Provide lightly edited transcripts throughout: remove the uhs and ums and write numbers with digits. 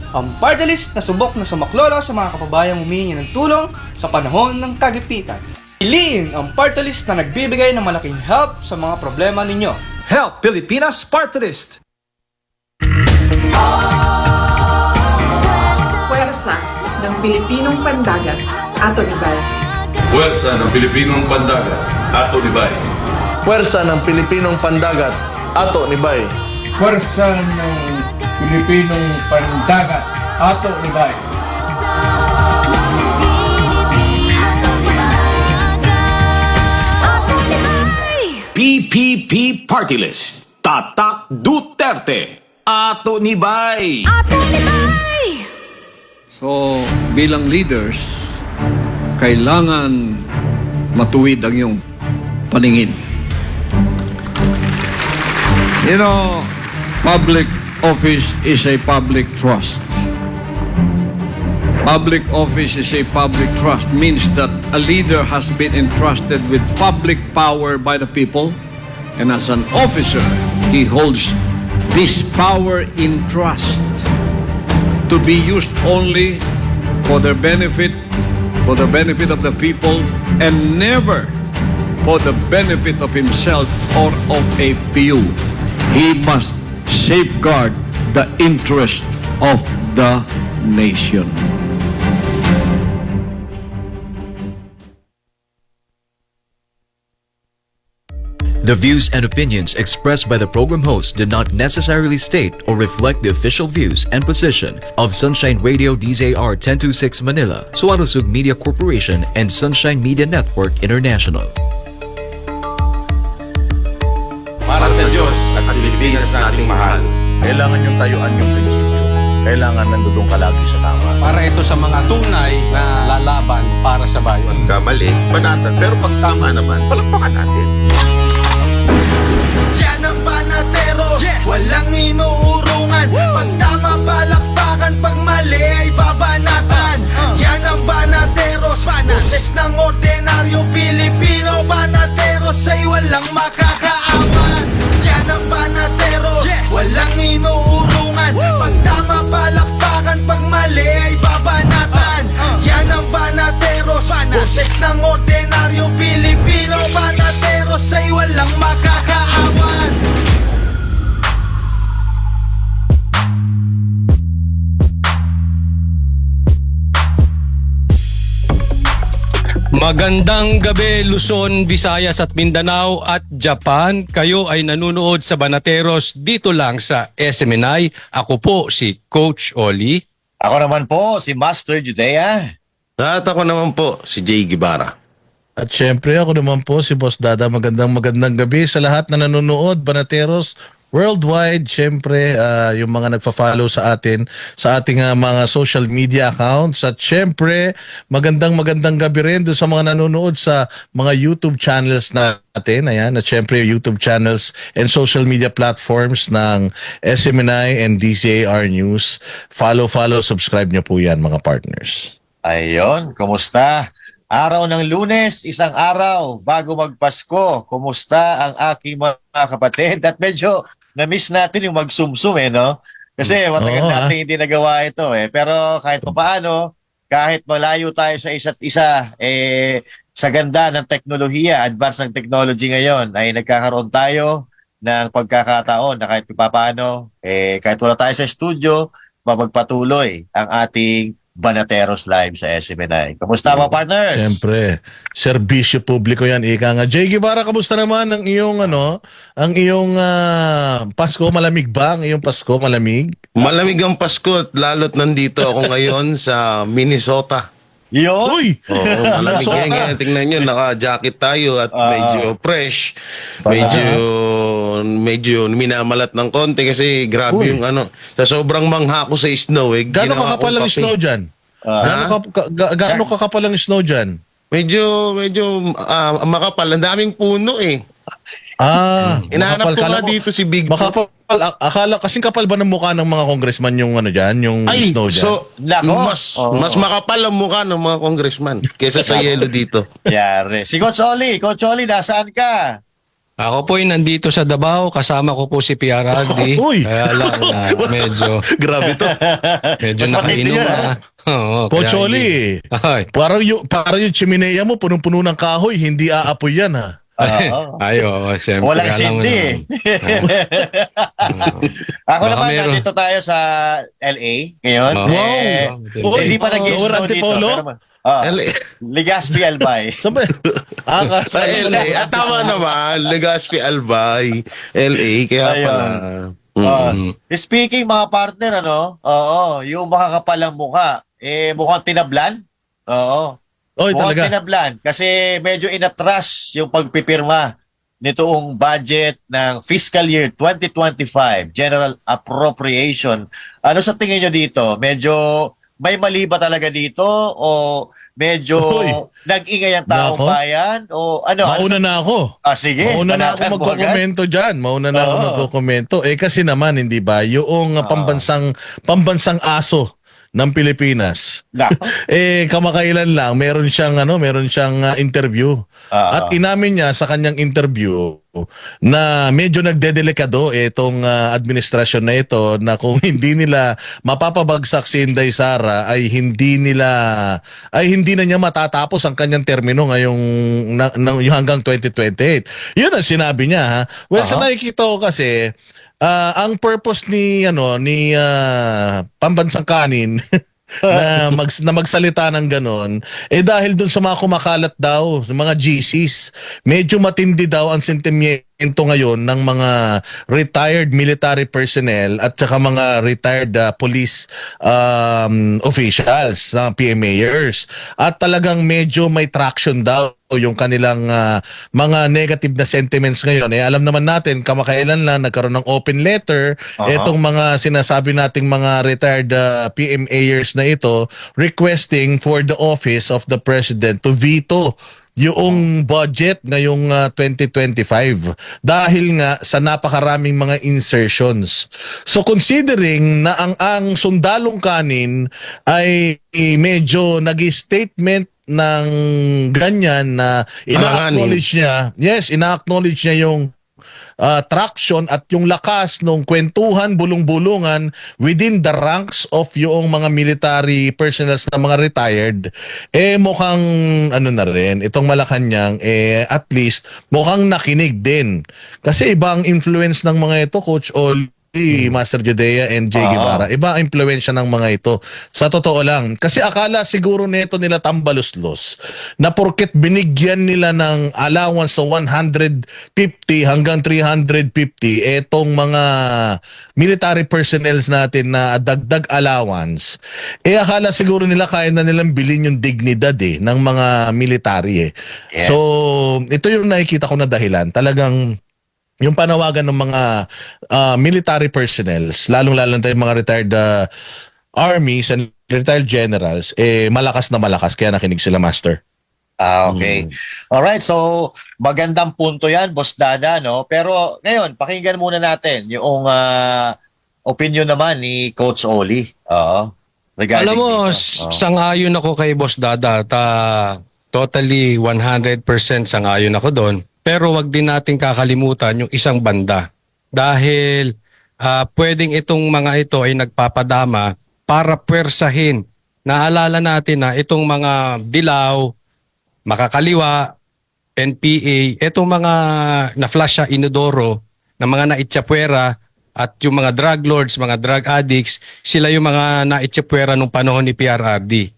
ang party list na subok na sumaklolo sa mga kababayang humihingi ng tulong sa panahon ng kagipitan. Piliin ang party list na nagbibigay ng malaking help sa mga problema ninyo. Help Pilipinas Party List! Puwersa ng Pilipinong Pandagat, Ato Ibay. Puwersa ng Pilipinong Pandagat, Ato Ibay. Puwersa ng Pilipinong Pandagat, Ato Nibay. Puwersa ng Pilipinong Pandagat, Ato Nibay. PPP Party List, Tatak Duterte, Ato Nibay. So, bilang leaders, kailangan matuwid ang iyong paningin. You know, public office is a public trust. Public office is a public trust means that a leader has been entrusted with public power by the people, and as an officer, he holds this power in trust to be used only for the benefit of the people, and never for the benefit of himself or of a few. He must safeguard the interest of the nation. The views and opinions expressed by the program host do not necessarily state or reflect the official views and position of Sunshine Radio DZR 1026 Manila, Suarosug Media Corporation, and Sunshine Media Network International. Para sa Diyos at Pilipinas na ating mahal, kailangan yung tayuan yung prinsipyo. Kailangan nandudong ka lagi sa tama. Para ito sa mga tunay na lalaban para sa bayan. Pagkamali, banatan. Pero pag tama naman, palakpakan natin. Yan ang Banatero, walang inuurungan. Pag tama, palakpakan. Pag mali, ay babanatan. Yan ang Banateros, boses ng ordinaryong Pilipino. Banateros ay walang makakaawan. Yan ang Banateros, walang inuurungan. Pag tama, palakpakan. Pag mali, ay babanatan. Yan ang Banateros, boses ng ordinaryong Pilipino. Banateros ay walang makakaawan. Magandang gabi Luzon, Visayas at Mindanao at Japan. Kayo ay nanunood sa Banateros dito lang sa SMNI. Ako po si Coach Oli. Ako naman po si Master Judea. At ako naman po, si Jay Guevara. At syempre ako naman po si Boss Dada. Magandang gabi sa lahat na nanonood, Banateros worldwide. Syempre yung mga nagfa-follow sa atin sa ating mga social media accounts. At syempre magandang gabi rin doon sa mga nanonood sa mga YouTube channels natin. Ayan, at syempre YouTube channels and social media platforms ng SMNI and DZAR News. Follow, subscribe nyo po yan mga partners. Ayun, kumusta? Araw ng Lunes, isang araw bago magpasko. Kumusta ang aking mga kapatid? At medyo na-miss natin yung magsumsum no? Kasi matagal natin hindi nagawa ito Pero kahit paano, kahit malayo tayo sa isa't isa, sa ganda ng teknolohiya, advance ng technology ngayon, ay nagkakaroon tayo ng pagkakataon na kahit paano, kahit wala tayo sa studio, mapagpatuloy ang ating Banateros live sa SMNI. Kamusta mga partners? Siyempre, serbisyo publiko yan. Ika nga. Jay Guevara, kamusta naman ang iyong Pasko? Malamig ba ang iyong Pasko? Malamig? Malamig ang Pasko at lalo't nandito ako ngayon sa Minnesota. Yun? Uy! Oo, malamig yan. Tingnan nyo, naka-jacket tayo at medyo fresh. Medyo minamalat ng konti kasi grabe yung sa sobrang mangha ko sa snow. Gaano kakapal ang snow dyan? Gaano kakapal ang snow dyan? Medyo makapal. Ang daming puno Hinahanap ko nga dito si Big Makapal. Akala, kasing kapal ba ng mukha ng mga congressman yung yung snow dyan? So, mas makapal ang mukha ng mga congressman kaysa sa yelo dito. Yari. Si Coach Oli, nasaan ka? Ako po nandito sa Davao, kasama ko po si PRRD. Uy! Kaya lang, medyo, Grabe to. medyo Mas matindi nakainom yun, na. Oo, Coach kaya Oli, hindi- Ay, parang yung chimenea mo, punong-puno ng kahoy, hindi aapoy yan ha. ay, oo, siyempre. Walang alam mo sindi eh. Ako Baka naman, meron. nandito tayo sa LA ngayon. Oh. Wow! Hindi pa nag-snow Laurent dito. Polo? Legazpi Albay. Sabi, Sa LA. At tama naman, Legazpi Albay, LA, kaya pala. Speaking mga partner, yung makakapalang mukha, mukhang tinablan. Oo. Oy, Mukhang talaga. tinablan kasi medyo inatras yung pagpipirma nitoong budget ng fiscal year 2025, General Appropriation. Ano sa tingin nyo dito? Medyo may mali ba talaga dito o medyo nag-ingay ang taong Nako. bayan o ano? Mauna na ako. Sige. Mauna na ako banatan mo agad. magkokomento dyan. Mauna na ako Oo. magkokomento. Kasi naman, hindi ba, yung pambansang aso ng Pilipinas. Kamakailan lang meron siyang interview. At inamin niya sa kanyang interview na medyo nagdedelikado itong administrasyon na ito, na kung hindi nila mapapabagsak si Inday Sara ay hindi na niya matatapos ang kanyang termino ngayong yung hanggang 2028. Yun ang sinabi niya ha. Well, sa nakikita ko kasi ang purpose ni pambansang kanin na magsalita ng ganon dahil dun sa mga kumakalat daw, sa mga GCs, medyo matindi daw ang sentimento ngayon ng mga retired military personnel at saka mga retired police officials, PMAers, at talagang medyo may traction daw yung kanilang mga negative na sentiments ngayon. Alam naman natin, kamakailan lang nagkaroon ng open letter itong mga sinasabi nating mga retired PMAers na ito, requesting for the office of the president to veto yung budget ngayong 2025 dahil nga sa napakaraming mga insertions. So considering na ang sundalong kanin ay medyo nag-statement ng ganyan na ina-acknowledge niya yung traction at yung lakas ng kwentuhan, bulong-bulungan within the ranks of yung mga military personnel na mga retired, mukhang na rin, itong Malacanang, at least mukhang nakinig din. Kasi ibang influence ng mga ito, Coach Oli, Master Judea and Jay Guevara. Iba ang impluwensya ng mga ito. Sa totoo lang. Kasi akala siguro nito nila tambaluslos na porket binigyan nila ng allowance sa 150 hanggang 350 etong mga military personnel natin na dagdag allowance, akala siguro nila kaya na nilang bilhin yung dignidad ng mga military. Yes. So, ito yung nakikita ko na dahilan. Talagang yung panawagan ng mga military personnel, lalong-lalo na yung mga retired armies and retired generals, malakas na malakas. Kaya nakinig sila, Master. Okay. Alright, so magandang punto yan, Boss Dada, no? Pero ngayon, pakinggan muna natin yung opinion naman ni Coach Oli. Regarding alam mo, dito. sang-ayon ako kay Boss Dada. Totally 100% sang-ayon ako doon. Pero wag din natin kakalimutan yung isang banda. Dahil pwedeng itong mga ito ay nagpapadama para pwersahin. Naalala natin na itong mga dilaw, makakaliwa, NPA, itong mga na-flash sa inodoro, na mga naitsapwera, at yung mga drug lords, mga drug addicts, sila yung mga naitsapwera nung panahon ni PRRD.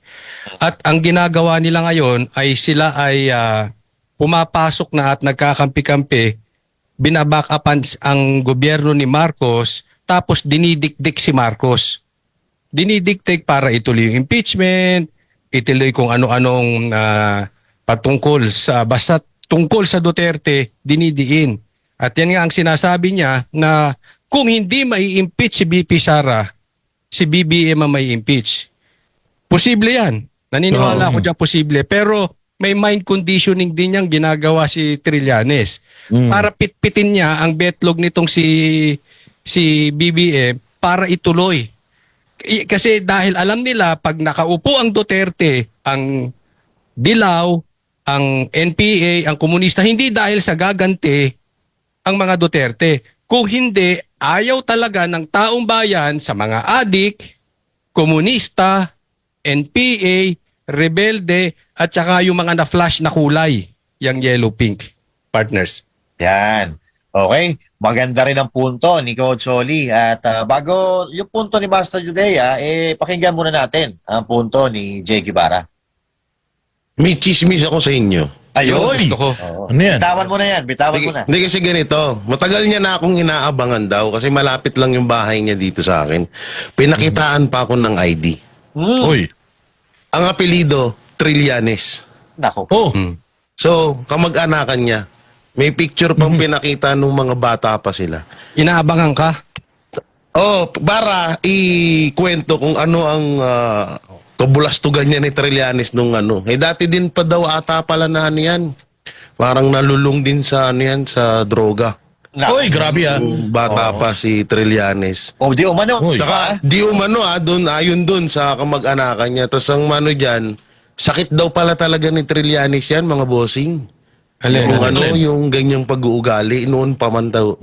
At ang ginagawa nila ngayon ay sila ay pumapasok na at nagkakampi-kampi, binaback-upan ang gobyerno ni Marcos, tapos dinidikdik si Marcos. Dinidikdik para ituloy yung impeachment, ituloy kung ano-anong patungkol sa, basta tungkol sa Duterte, dinidiin. At yan nga ang sinasabi niya na kung hindi mai-impeach si BP Sara, si BBM ang mai-impeach. Posible yan. Naniniwala ako dyan posible. Pero may mind conditioning din niyang ginagawa si Trillanes para pitpitin niya ang betlog nitong si BBM para ituloy. Kasi dahil alam nila pag nakaupo ang Duterte, ang Dilaw, ang NPA, ang komunista, hindi dahil sa gaganti ang mga Duterte. Kung hindi, ayaw talaga ng taong bayan sa mga adik, komunista, NPA, rebelde, at saka yung mga na-flash na kulay, yung yellow-pink partners. Yan. Okay, maganda rin ang punto ni Coach Soli. At bago yung punto ni Master Judea, pakinggan muna natin ang punto ni Jay Guevara. May chismis ako sa inyo. Ayun. Gusto ko. Oo. Ano yan? Bitawan mo na yan, bitawan mo na. Hindi kasi ganito, matagal niya na akong inaabangan daw kasi malapit lang yung bahay niya dito sa akin. Pinakitaan pa ako ng ID. Uy. Ang apelido, Trillanes. Nako. Oh. So, kamag-anakan niya. May picture pang pinakita nung mga bata pa sila. Inaabangan ka? Oh, para ikwento kung ano ang kabulastugan niya ni Trillanes nung ano. Dati din pa daw ata pala na ano yan. Parang nalulung din sa ano yan, sa droga. Uy, grabe ah. Bata pa si Trillanes. O, di umano. Saka, di umano doon, ayon doon sa kamag-anakan niya. Tapos ang mano dyan, sakit daw pala talaga ni Trillanes yan, mga bossing. Yung yung ganyang pag-uugali, noon pa man daw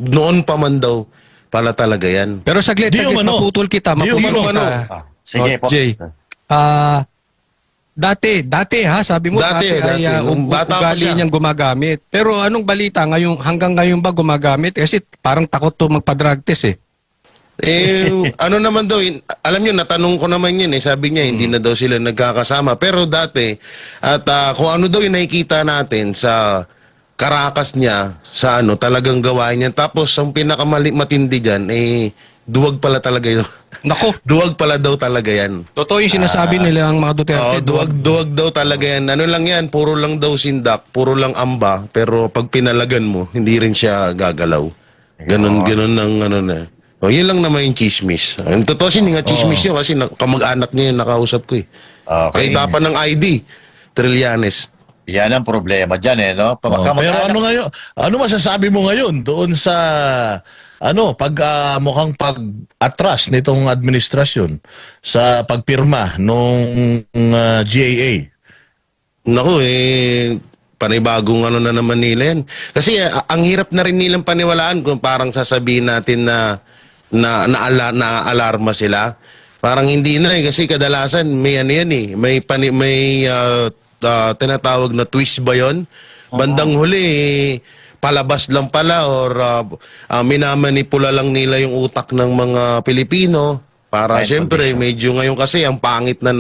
pala talaga yan. Pero saglit, maputol kita. Sige po. Jay. Dati ha, sabi mo dati ay ugali niyang gumagamit. Pero anong balita hanggang ngayon ba gumagamit? Kasi parang takot to magpa-drug test ano naman daw, alam niyo, natanong ko naman yun sabi niya, hindi na daw sila nagkakasama. Pero dati, at kung ano daw yung nakikita natin sa karakas niya, sa talagang gawain niya. Tapos, ang pinakamatindi dyan, duwag pala talaga yun. Nako. Duwag pala daw talaga yan. Totoo yung sinasabi nila ang mga Duterte. Duwag daw talaga yan. Ano lang yan, puro lang daw sindak, puro lang amba, pero pag pinalagan mo, hindi rin siya gagalaw. Ganon ang ano na. Yun lang naman yung chismis. Ang totoo hindi nga chismis yun kasi kamag-anak niya yung nakausap ko Okay. Kahit pa ng ID, Trillanes. Yan ang problema dyan no? Pero ano ngayon? Ano masasabi mo ngayon doon sa mukhang pag-atras nitong administrasyon sa pagpirma nung GAA? Naku panibagong na naman nila yan. Kasi ang hirap na rin nilang paniwalaan kung parang sasabihin natin na alarma sila. Parang hindi na kasi kadalasan may may tinatawag na twist ba yun? Bandang huli, palabas lang pala or minamanipula lang nila yung utak ng mga Pilipino para siyempre medyo ngayon kasi ang pangit na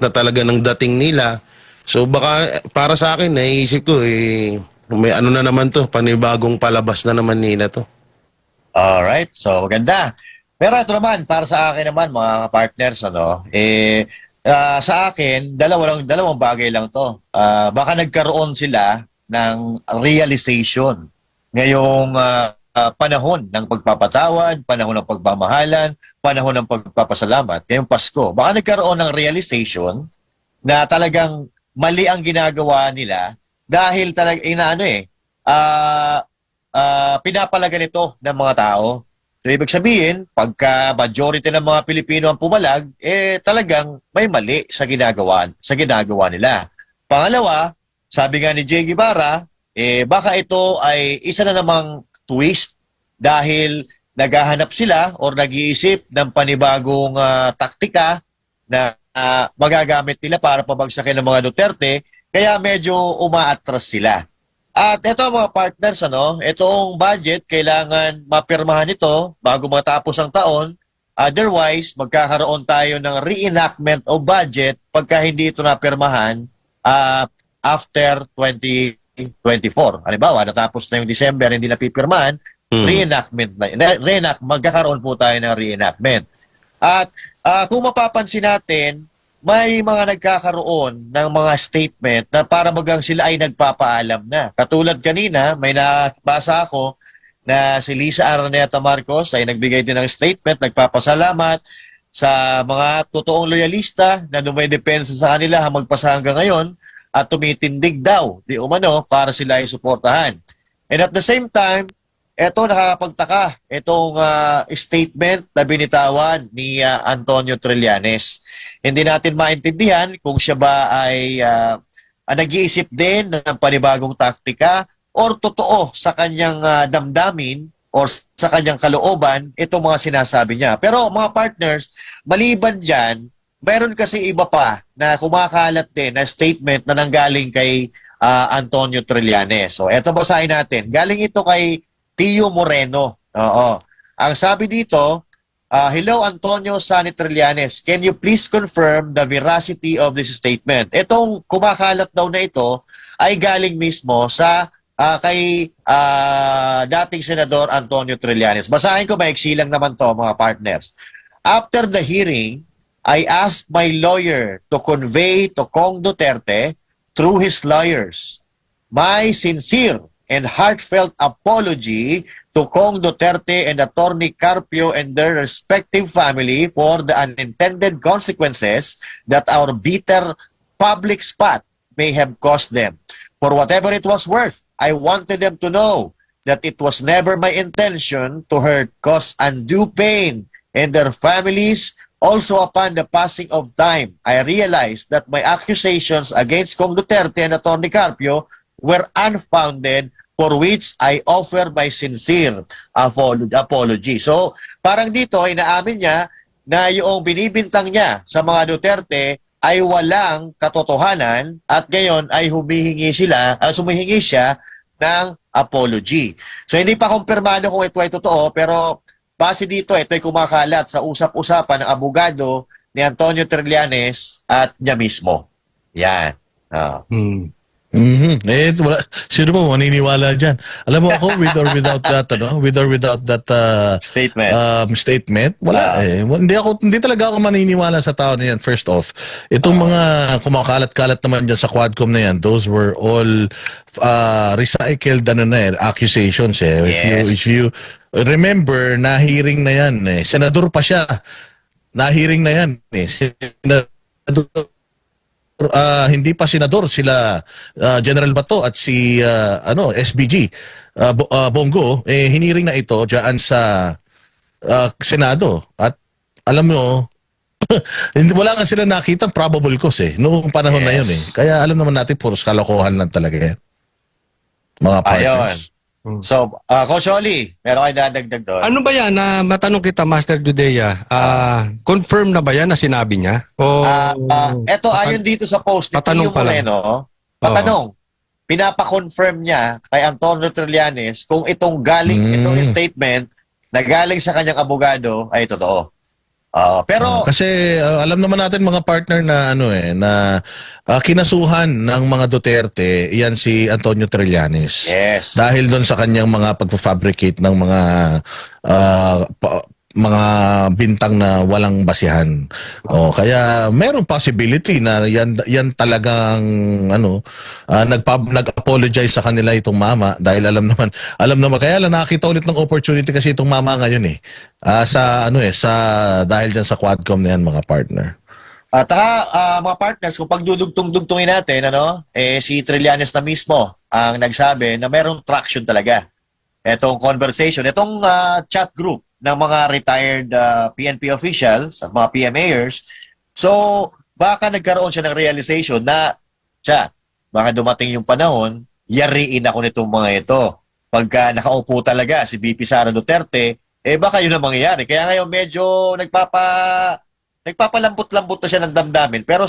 talaga ng dating nila. So baka para sa akin naisip ko may na naman to, panibagong palabas na naman nila to. Alright, so maganda. Pero ito naman, para sa akin naman mga partners, sa akin, dalawang bagay lang to. Baka nagkaroon sila ng realization ngayong panahon ng pagpapatawad, panahon ng pagmamahalan, panahon ng pagpapasalamat, ngayong Pasko. Baka nagkaroon ng realization na talagang mali ang ginagawa nila dahil talaga pinapalagan ito ng mga tao. So, ibig sabihin, pagka majority ng mga Pilipino ang pumalag, talagang may mali sa ginagawa nila. Pangalawa, sabi nga ni Jay Guevara, baka ito ay isa na namang twist dahil naghahanap sila or nag-iisip ng panibagong taktika na magagamit nila para pabagsakin ng mga Duterte, kaya medyo umaatras sila. At ito mga partners, itong budget, kailangan mapirmahan ito bago matapos ang taon. Otherwise, magkakaroon tayo ng reenactment of budget pagka hindi ito napirmahan after 2024. Halimbawa, natapos na yung December, hindi napipirmahan, magkakaroon po tayo ng reenactment. At kung mapapansin natin, may mga nagkakaroon ng mga statement na para bagang sila ay nagpapaalam na. Katulad kanina, may nabasa ako na si Lisa Araneta Marcos ay nagbigay din ng statement, nagpapasalamat sa mga totoong loyalista na dumidepensa sa kanila magpasa hanggang ngayon at tumitindig daw di umano para sila ay suportahan. And at the same time, eto nakakapagtaka, itong statement na binitawan ni Antonio Trillanes. Hindi natin maintindihan kung siya ba ay nag-iisip din ng panibagong taktika or totoo sa kanyang damdamin or sa kanyang kalooban itong mga sinasabi niya. Pero mga partners, maliban dyan, mayroon kasi iba pa na kumakalat din na statement na nanggaling kay Antonio Trillanes. So eto basahin natin. Galing ito kay Tio Moreno. Oo. Ang sabi dito, hello Antonio Sani Trillanes, can you please confirm the veracity of this statement? Itong kumakalat daw na ito ay galing mismo sa kay dating Senador Antonio Trillanes. Basahin ko, maiksi lang naman to mga partners. After the hearing, I asked my lawyer to convey to Kong Duterte through his lawyers my sincere and heartfelt apology to Kong Duterte and Attorney Carpio and their respective family for the unintended consequences that our bitter public spot may have caused them. For whatever it was worth, I wanted them to know that it was never my intention to hurt, cause undue pain in their families. Also, upon the passing of time, I realized that my accusations against Kong Duterte and Attorney Carpio were unfounded, for which I offer my sincere apology. So, parang dito, inaamin niya na yung binibintang niya sa mga Duterte ay walang katotohanan at ngayon ay humihingi siya ng apology. So, hindi pa kumpirmado kung ito ay totoo, pero base dito, ito ay kumakalat sa usap-usapan ng abogado ni Antonio Trillanes at niya mismo. Yan. Sino ba maniniwala dyan? Alam mo ako, with or without that statement, wala hindi talaga ako maniniwala sa tao na yan. First off, itong mga kumakalat-kalat naman dyan sa Quadcom na yan, those were all recycled accusations. Yes. If you remember, na-hearing na yan. Senador pa siya. Na-hearing na yan. Senador, hindi pa senador sila General Bato at si SBG Bongo hiniring na ito diyan sa Senado at alam mo wala nga sila nakita probable cause noong panahon na yun kaya alam naman natin puros kalokohan lang talaga mga partners. So, Coach Oli, meron kayo dadagdag doon? Ano ba yan? Matanong kita, Master Judea. Confirm na ba yan na sinabi niya? Eto, ayon dito sa post ni Tio Moreno, pinapakonfirm niya kay Antonio Trillanes kung itong statement na galing sa kanyang abogado ay totoo. Pero kasi alam naman natin mga partner na na kinasuhan ng mga Duterte iyan si Antonio Trillanes. Yes. Dahil doon sa kanyang mga pagfa-fabricate ng mga bintang na walang basihan. Kaya merong possibility na yan talagang nag-apologize sa kanila itong mama dahil alam naman kaya lang nakita ulit ng opportunity kasi itong mama ngayon dahil diyan sa Quadcom na yan mga partner. At mga partners, kung pagdudugtong-dugtungin natin, si Trillanes na mismo ang nagsabi na merong traction talaga. Itong conversation, itong chat group ng mga retired PNP officials at mga PMAers. So, baka nagkaroon siya ng realization na, baka dumating yung panahon, yariin ako nitong mga ito. Pagka nakaupo talaga si VP Sara Duterte, baka yun ang mangyayari. Kaya ngayon medyo nagpapalambot-lambot na siya ng damdamin. Pero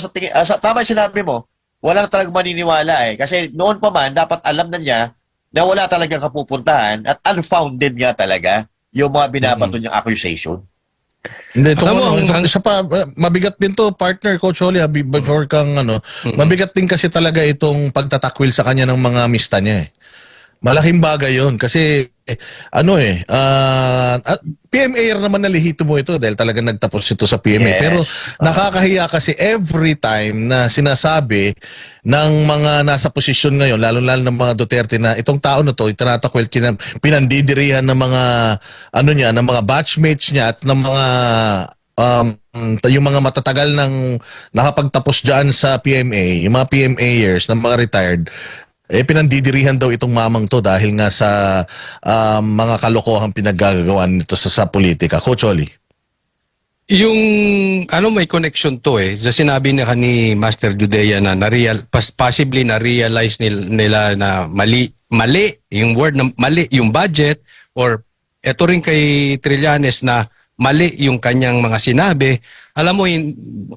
tama yung sinabi mo, wala na talagang maniniwala Kasi noon pa man, dapat alam na niya na wala talagang kapupuntahan at unfounded nga talaga yung mga binabato niyang accusation. Hindi, isa pa, mabigat din to, partner, Coach Oli, before kang mabigat din kasi talaga itong pagtatakwil sa kanya ng mga mista niya Malaking bagay yun kasi PMA naman nalihito mo ito dahil talagang nagtapos ito sa PMA. Pero nakakahiya kasi every time na sinasabi ng mga nasa posisyon ngayon, lalo-lalo ng mga Duterte na itong tao na to, itinatakwil, pinandidirihan ng mga ng mga batchmates niya at ng mga yung mga matatagal ng nakapagtapos dyan sa PMA, yung mga PMAers ng mga retired, pinandidirihan daw itong mamang to dahil nga sa mga kalokohang pinaggagawa nito sa politika. Coach Oli. Yung may connection to sa sinabi ni Master Judea na possibly na-realize nila na mali yung word na mali yung budget, or eto rin kay Trillanes na mali yung kanyang mga sinabi. Alam mo,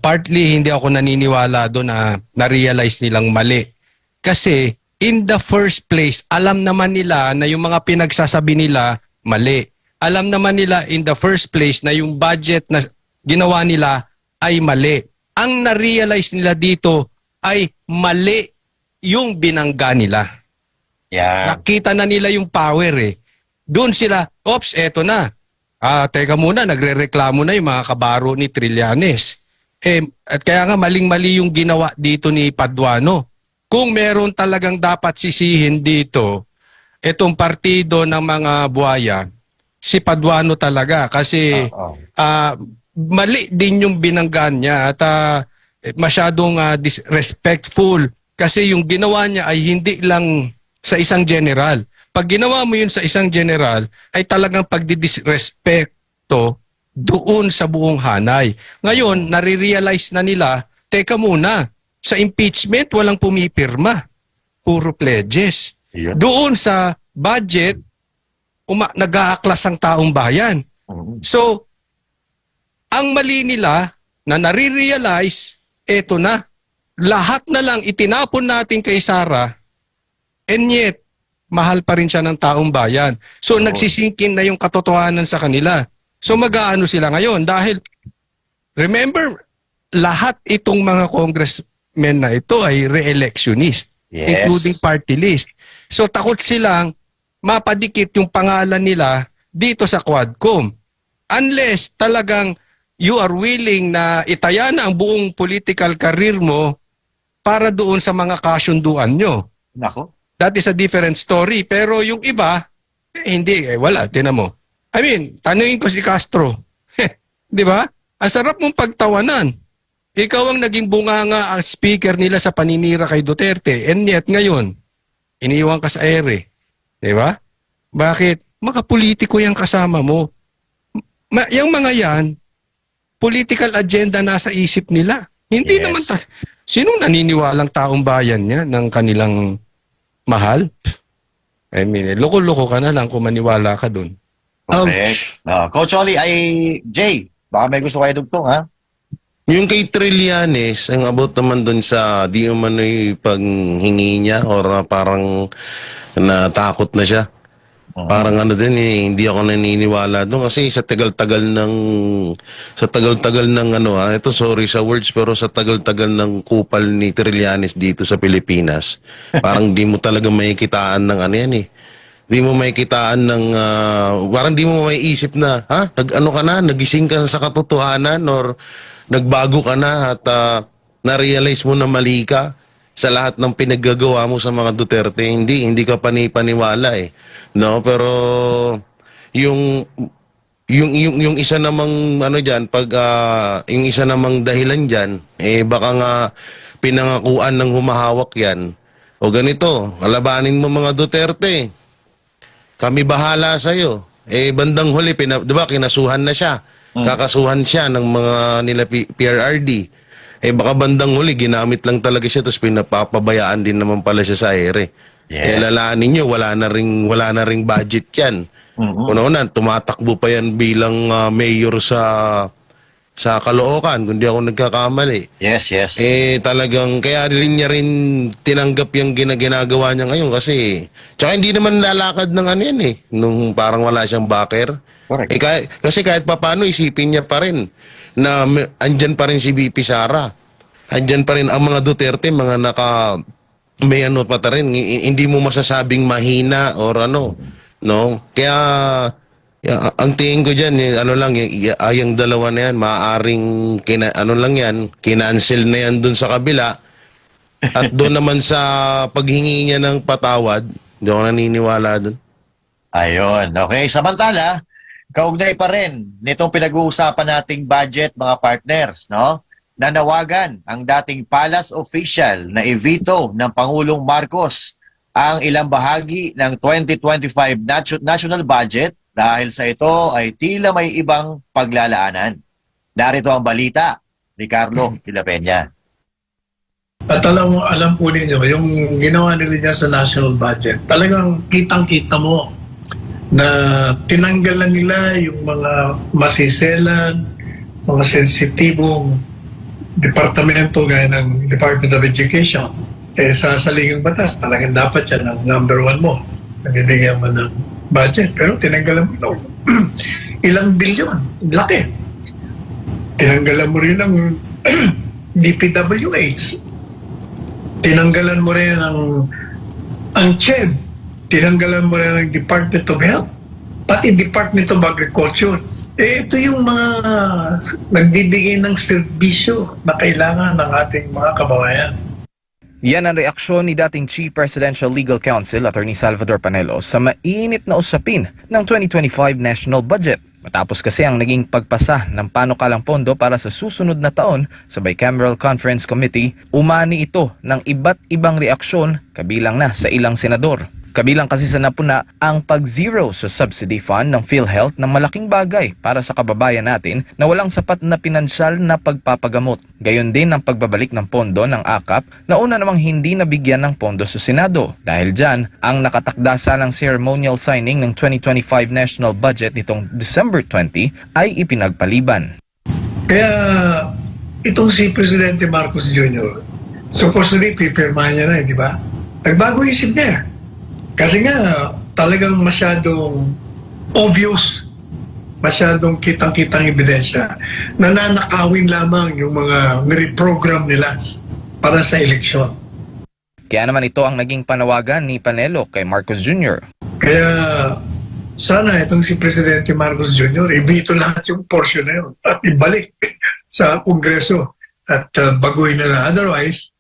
partly hindi ako naniniwala doon na na-realize nilang mali. Kasi in the first place, alam naman nila na yung mga pinagsasabi nila mali. Alam naman nila in the first place na yung budget na ginawa nila ay mali. Ang na-realize nila dito ay mali yung binangga nila. Yeah. Nakita na nila yung power Doon sila, ops, eto na. Teka muna, nagrereklamo na yung mga kabaro ni Trillanes. At kaya nga maling-mali yung ginawa dito ni Paduano. Kung meron talagang dapat sisihin dito, etong partido ng mga buhaya, si Paduano talaga. Kasi mali din yung binanggan niya at masyadong disrespectful kasi yung ginawa niya ay hindi lang sa isang general. Pag ginawa mo yun sa isang general ay talagang pagdidisrespecto doon sa buong hanay. Ngayon, nare-realize na nila, teka muna, sa impeachment walang pumipirma. Puro pledges. Doon sa budget, nag-aaklas ang taong bayan. So, ang mali nila na nare-realize, eto na. Lahat na lang itinapon natin kay Sara, and yet, mahal pa rin siya ng taong bayan. So, nagsisingkin na yung katotohanan sa kanila. So, mag-aano sila ngayon? Dahil, remember, lahat itong mga congressmen na ito ay re-electionist, including party list. So, takot silang mapadikit yung pangalan nila dito sa Quadcom. Unless talagang you are willing na itaya na ang buong political career mo para doon sa mga kasunduan nyo. Nako. That is a different story. Pero yung iba, hindi. Wala. Tinan mo. I mean, tanungin ko si Castro. Di ba? Ang sarap mong pagtawanan. Ikaw ang naging bunganga ang speaker nila sa paninira kay Duterte. And yet, ngayon, iniwan ka sa ere. Di ba? Bakit? Mga politiko yung kasama mo. Yung mga yan, political agenda nasa isip nila. Hindi naman sinong naniniwalang taong bayan niya ng kanilang mahal? I mean, loko-loko ka na lang kung maniwala ka dun. Correct. Coach Oli, Jay, baka may gusto kayo dugtong, ha? Yung kay Trillanes, ang abot naman dun sa di umano'y paghingi niya or parang natakot na siya. Parang hindi ako naniniwala doon kasi sa tagal-tagal ng ito, sorry sa words, pero sa tagal-tagal ng kupal ni Trillanes dito sa Pilipinas, parang di mo talaga makikitaan ng di mo makikitaan ng parang di mo maiisip na nag-ano ka na, nagising ka na sa katotohanan or nagbago ka na at na-realize mo na mali ka sa lahat ng pinaggagawa mo sa mga Duterte. Hindi ka paniwala no, pero yung isa namang yung isa namang dahilan diyan baka nga pinangakuan ng humahawak yan o ganito, alabanin mo mga Duterte, kami bahala sa iyo. Bandang huli di ba kinasuhan na siya, kakasuhan siya ng mga nila PRRD. Baka bandang huli, ginamit lang talaga siya tapos pinapapabayaan din naman pala siya sa ere. Lalanin nyo, wala na ring budget yan. Una-una, tumatakbo pa yan bilang mayor sa Caloocan, kung di ako nagkakamali. Yes. Talagang, kaya rin niya rin tinanggap yung ginagawa niya ngayon kasi, tsaka hindi naman lalakad ng nung parang wala siyang backer. Correct. Kasi kahit papano, isipin niya pa rin na andyan pa rin si VP Sara. Andyan pa rin ang mga Duterte, mga may pa rin. Hindi mo masasabing mahina or no? Kaya, ang tingin ko dyan, yung dalawa na yan, maaaring, kinancel na yan dun sa kabila. At doon naman sa paghingi niya ng patawad, hindi ako naniniwala dun. Ayun. Okay. Samantala, kaugnay pa rin nitong pinag-uusapan nating budget, mga partners, no? Nanawagan ang dating palace official na i-veto ng Pangulong Marcos ang ilang bahagi ng 2025 national budget dahil sa ito ay tila may ibang paglalaanan. Narito ang balita ni Carlo Pilapenya. At alam po ninyo, yung ginawa nila sa national budget, talagang kitang-kita mo na tinanggalan nila yung mga masiselan, mga sensitibong departamento gaya ng Department of Education. Sa saligang batas, talagang dapat yan ang number 1 mo. Nabibigyan mo ng budget. Pero tinanggalan mo ilang bilyon. Laki. Tinanggalan mo rin ng DPWH. Tinanggalan mo rin ang CHED. Tinanggalan mo rin ang Department of Health. Pati Department of Agriculture. Ito yung mga nagbibigay ng serbisyo na kailangan ng ating mga kababayan. Yan ang reaksyon ni dating Chief Presidential Legal Counsel Attorney Salvador Panelos sa mainit na usapin ng 2025 National Budget. Matapos kasi ang naging pagpasa ng panukalang pondo para sa susunod na taon sa Bicameral Conference Committee, umani ito ng iba't ibang reaksyon kabilang na sa ilang senador. Kabilang kasi sa napuna ang pag-zero sa subsidy fund ng PhilHealth na malaking bagay para sa kababayan natin na walang sapat na pinansyal na pagpapagamot. Gayon din ang pagbabalik ng pondo ng AKAP na una namang hindi nabigyan ng pondo sa Senado. Dahil dyan, ang nakatakda ng ceremonial signing ng 2025 national budget nitong December 20 ay ipinagpaliban. Kaya itong si Presidente Marcos Jr., supposedly pipirmahan niya na, di ba? Nagbago isip niya. Kasi nga, talagang masyadong obvious, masyadong kitang-kitang ebidensya na nanakawin lamang yung mga nireprogram nila para sa eleksyon. Kaya naman ito ang naging panawagan ni Panelo kay Marcos Jr. Kaya sana itong si Presidente Marcos Jr. ibito lahat yung portion na yun at ibalik sa Kongreso at baguhin na. Otherwise,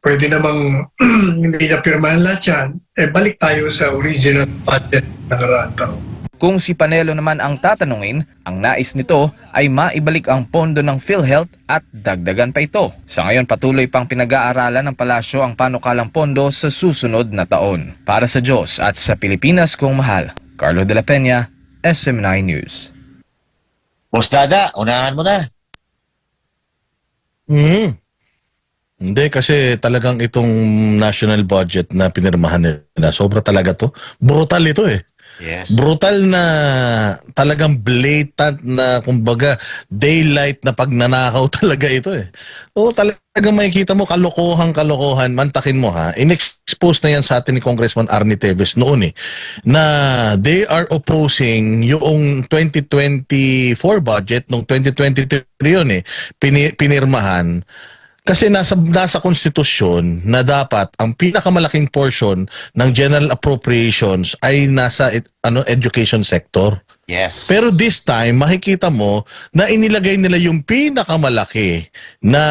pwede namang hindi niya pirmahan lahat yan, balik tayo sa original budget na karaan taon. Kung si Panelo naman ang tatanungin, ang nais nito ay maibalik ang pondo ng PhilHealth at dagdagan pa ito. Sa ngayon patuloy pang pinag-aaralan ng palasyo ang panukalang pondo sa susunod na taon. Para sa Diyos at sa Pilipinas kong mahal, Carlo de la Peña, SM9 News. Boss Dada, unahan mo na. Hindi, kasi talagang itong national budget na pinirmahan nila, sobra talaga to. Brutal ito eh. Yes. Brutal na talagang blatant na kumbaga daylight na pagnanakaw talaga ito eh. O talagang makikita mo kalokohan, mantakin mo ha. In-expose na yan sa atin ni Congressman Arnie Teves noon eh. Na they are opposing yung 2024 budget nung 2023 yun eh. Pinirmahan. Kasi nasa konstitusyon na dapat ang pinakamalaking portion ng general appropriations ay nasa education sector. Yes. Pero this time, makikita mo na inilagay nila yung pinakamalaki na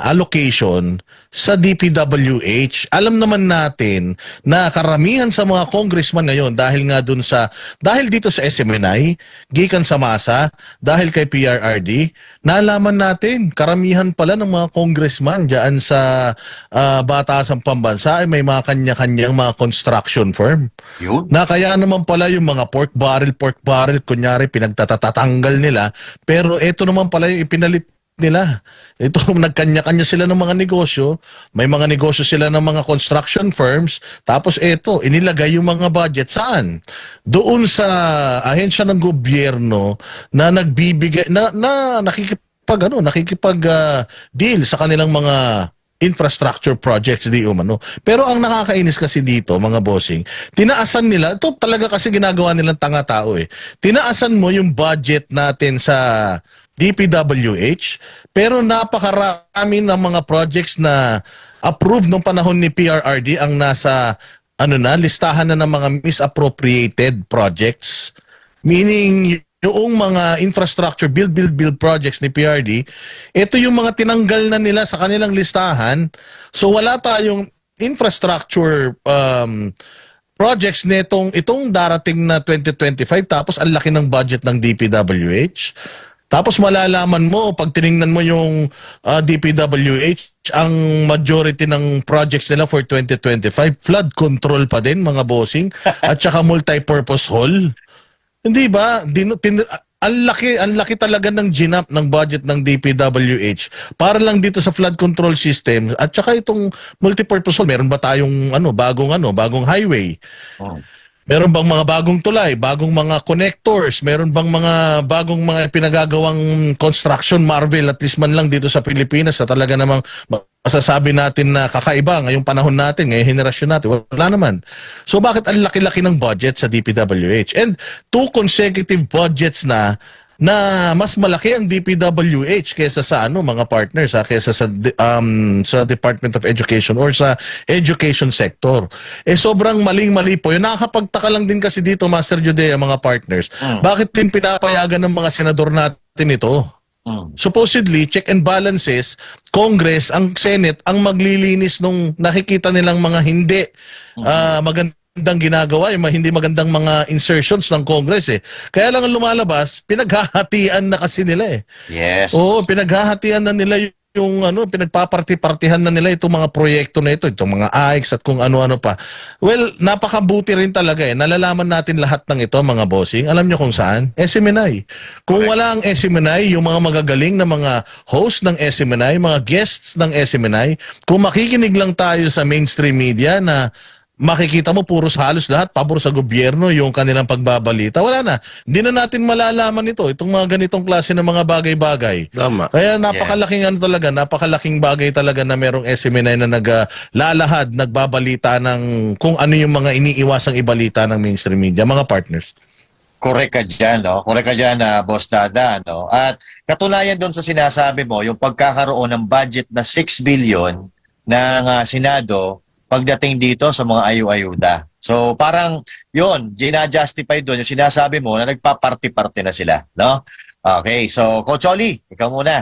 allocation sa DPWH. Alam naman natin na karamihan sa mga congressman ngayon dahil dito sa SMNI, gikan sa MASA, dahil kay PRRD, nalaman natin karamihan pala ng mga congressman diyan sa Batasang Pambansa ay may mga kanya-kanyang mga construction firm. Yun. Na kaya naman pala yung mga pork barrel, kunyari pinagtatatanggal nila, pero ito naman pala yung ipinalit nila. Ito, nagkanya-kanya sila ng mga negosyo, may mga negosyo sila ng mga construction firms, tapos ito, inilagay yung mga budget saan? Doon sa ahensya ng gobyerno na nagbibigay, na nakikipag deal sa kanilang mga infrastructure projects di umano. Pero ang nakakainis kasi dito, mga bossing, tinaasan nila, ito talaga kasi ginagawa nilang tanga-tao eh. Tinaasan mo yung budget natin sa DPWH, pero napakarami ng mga projects na approved nung panahon ni PRRD ang nasa listahan na ng mga misappropriated projects. Meaning, yung mga infrastructure build projects ni PRD, ito yung mga tinanggal na nila sa kanilang listahan. So wala tayong infrastructure projects itong darating na 2025, tapos ang laki ng budget ng DPWH. Tapos malalaman mo, pag tiningnan mo yung DPWH, ang majority ng projects nila for 2025, flood control pa din, mga bossing, at saka multi-purpose hall. Hindi ba? ang laki talaga ng ginap ng budget ng DPWH para lang dito sa flood control system at saka itong multipurpose hall. Meron ba tayong bagong highway? Meron bang mga bagong tulay, bagong mga connectors, meron bang mga bagong mga pinagagawang construction marvel at least man lang dito sa Pilipinas na talaga namang masasabi natin na kakaiba ngayong panahon natin, ngayong henerasyon natin? Wala naman. So bakit ang laki-laki ng budget sa DPWH? And 2 consecutive budgets na mas malaki ang DPWH kaysa sa mga partners kaysa sa Department of Education or sa education sector. Sobrang maling-mali po. Yung nakakapagtaka lang din kasi dito, Master Judea, mga partners. Bakit din pinapayagan ng mga senador natin ito? Supposedly, check and balances, Congress, ang Senate, ang maglilinis nung nakikita nilang mga hindi magandang ginagawa, yung hindi magandang mga insertions ng Congress Kaya lang ang lumalabas, pinaghahatian na kasi nila Yes. Oo, pinaghahatian na nila yung pinagpaparti-partihan na nila itong mga proyekto na ito, itong mga AICS at kung ano-ano pa. Well, napakabuti rin talaga Nalalaman natin lahat ng ito, mga bossing. Alam nyo kung saan? SMNI. Kung wala ang SMNI, yung mga magagaling na mga host ng SMNI, mga guests ng SMNI, kung makikinig lang tayo sa mainstream media na makikita mo puros halos lahat pabor sa gobyerno yung kanilang pagbabalita. Wala na. Hindi na natin malalaman ito. Itong mga ganitong klase ng mga bagay-bagay. Tama. Kaya napakalaking napakalaking bagay talaga na merong SMNI na naglalahad, nagbabalita ng kung ano yung mga iniiwasang ibalita ng mainstream media, mga partners. Correct ka dyan, no? Correct ka dyan, Boss Dada, no? At katunayan doon sa sinasabi mo, yung pagkakaroon ng budget na 6 billion ng Senado pagdating dito sa mga ayu-ayuda. So parang yun, gina-justify doon yung sinasabi mo na nagpa-party-party na sila, no? Okay, so Coach Oli, ikaw muna.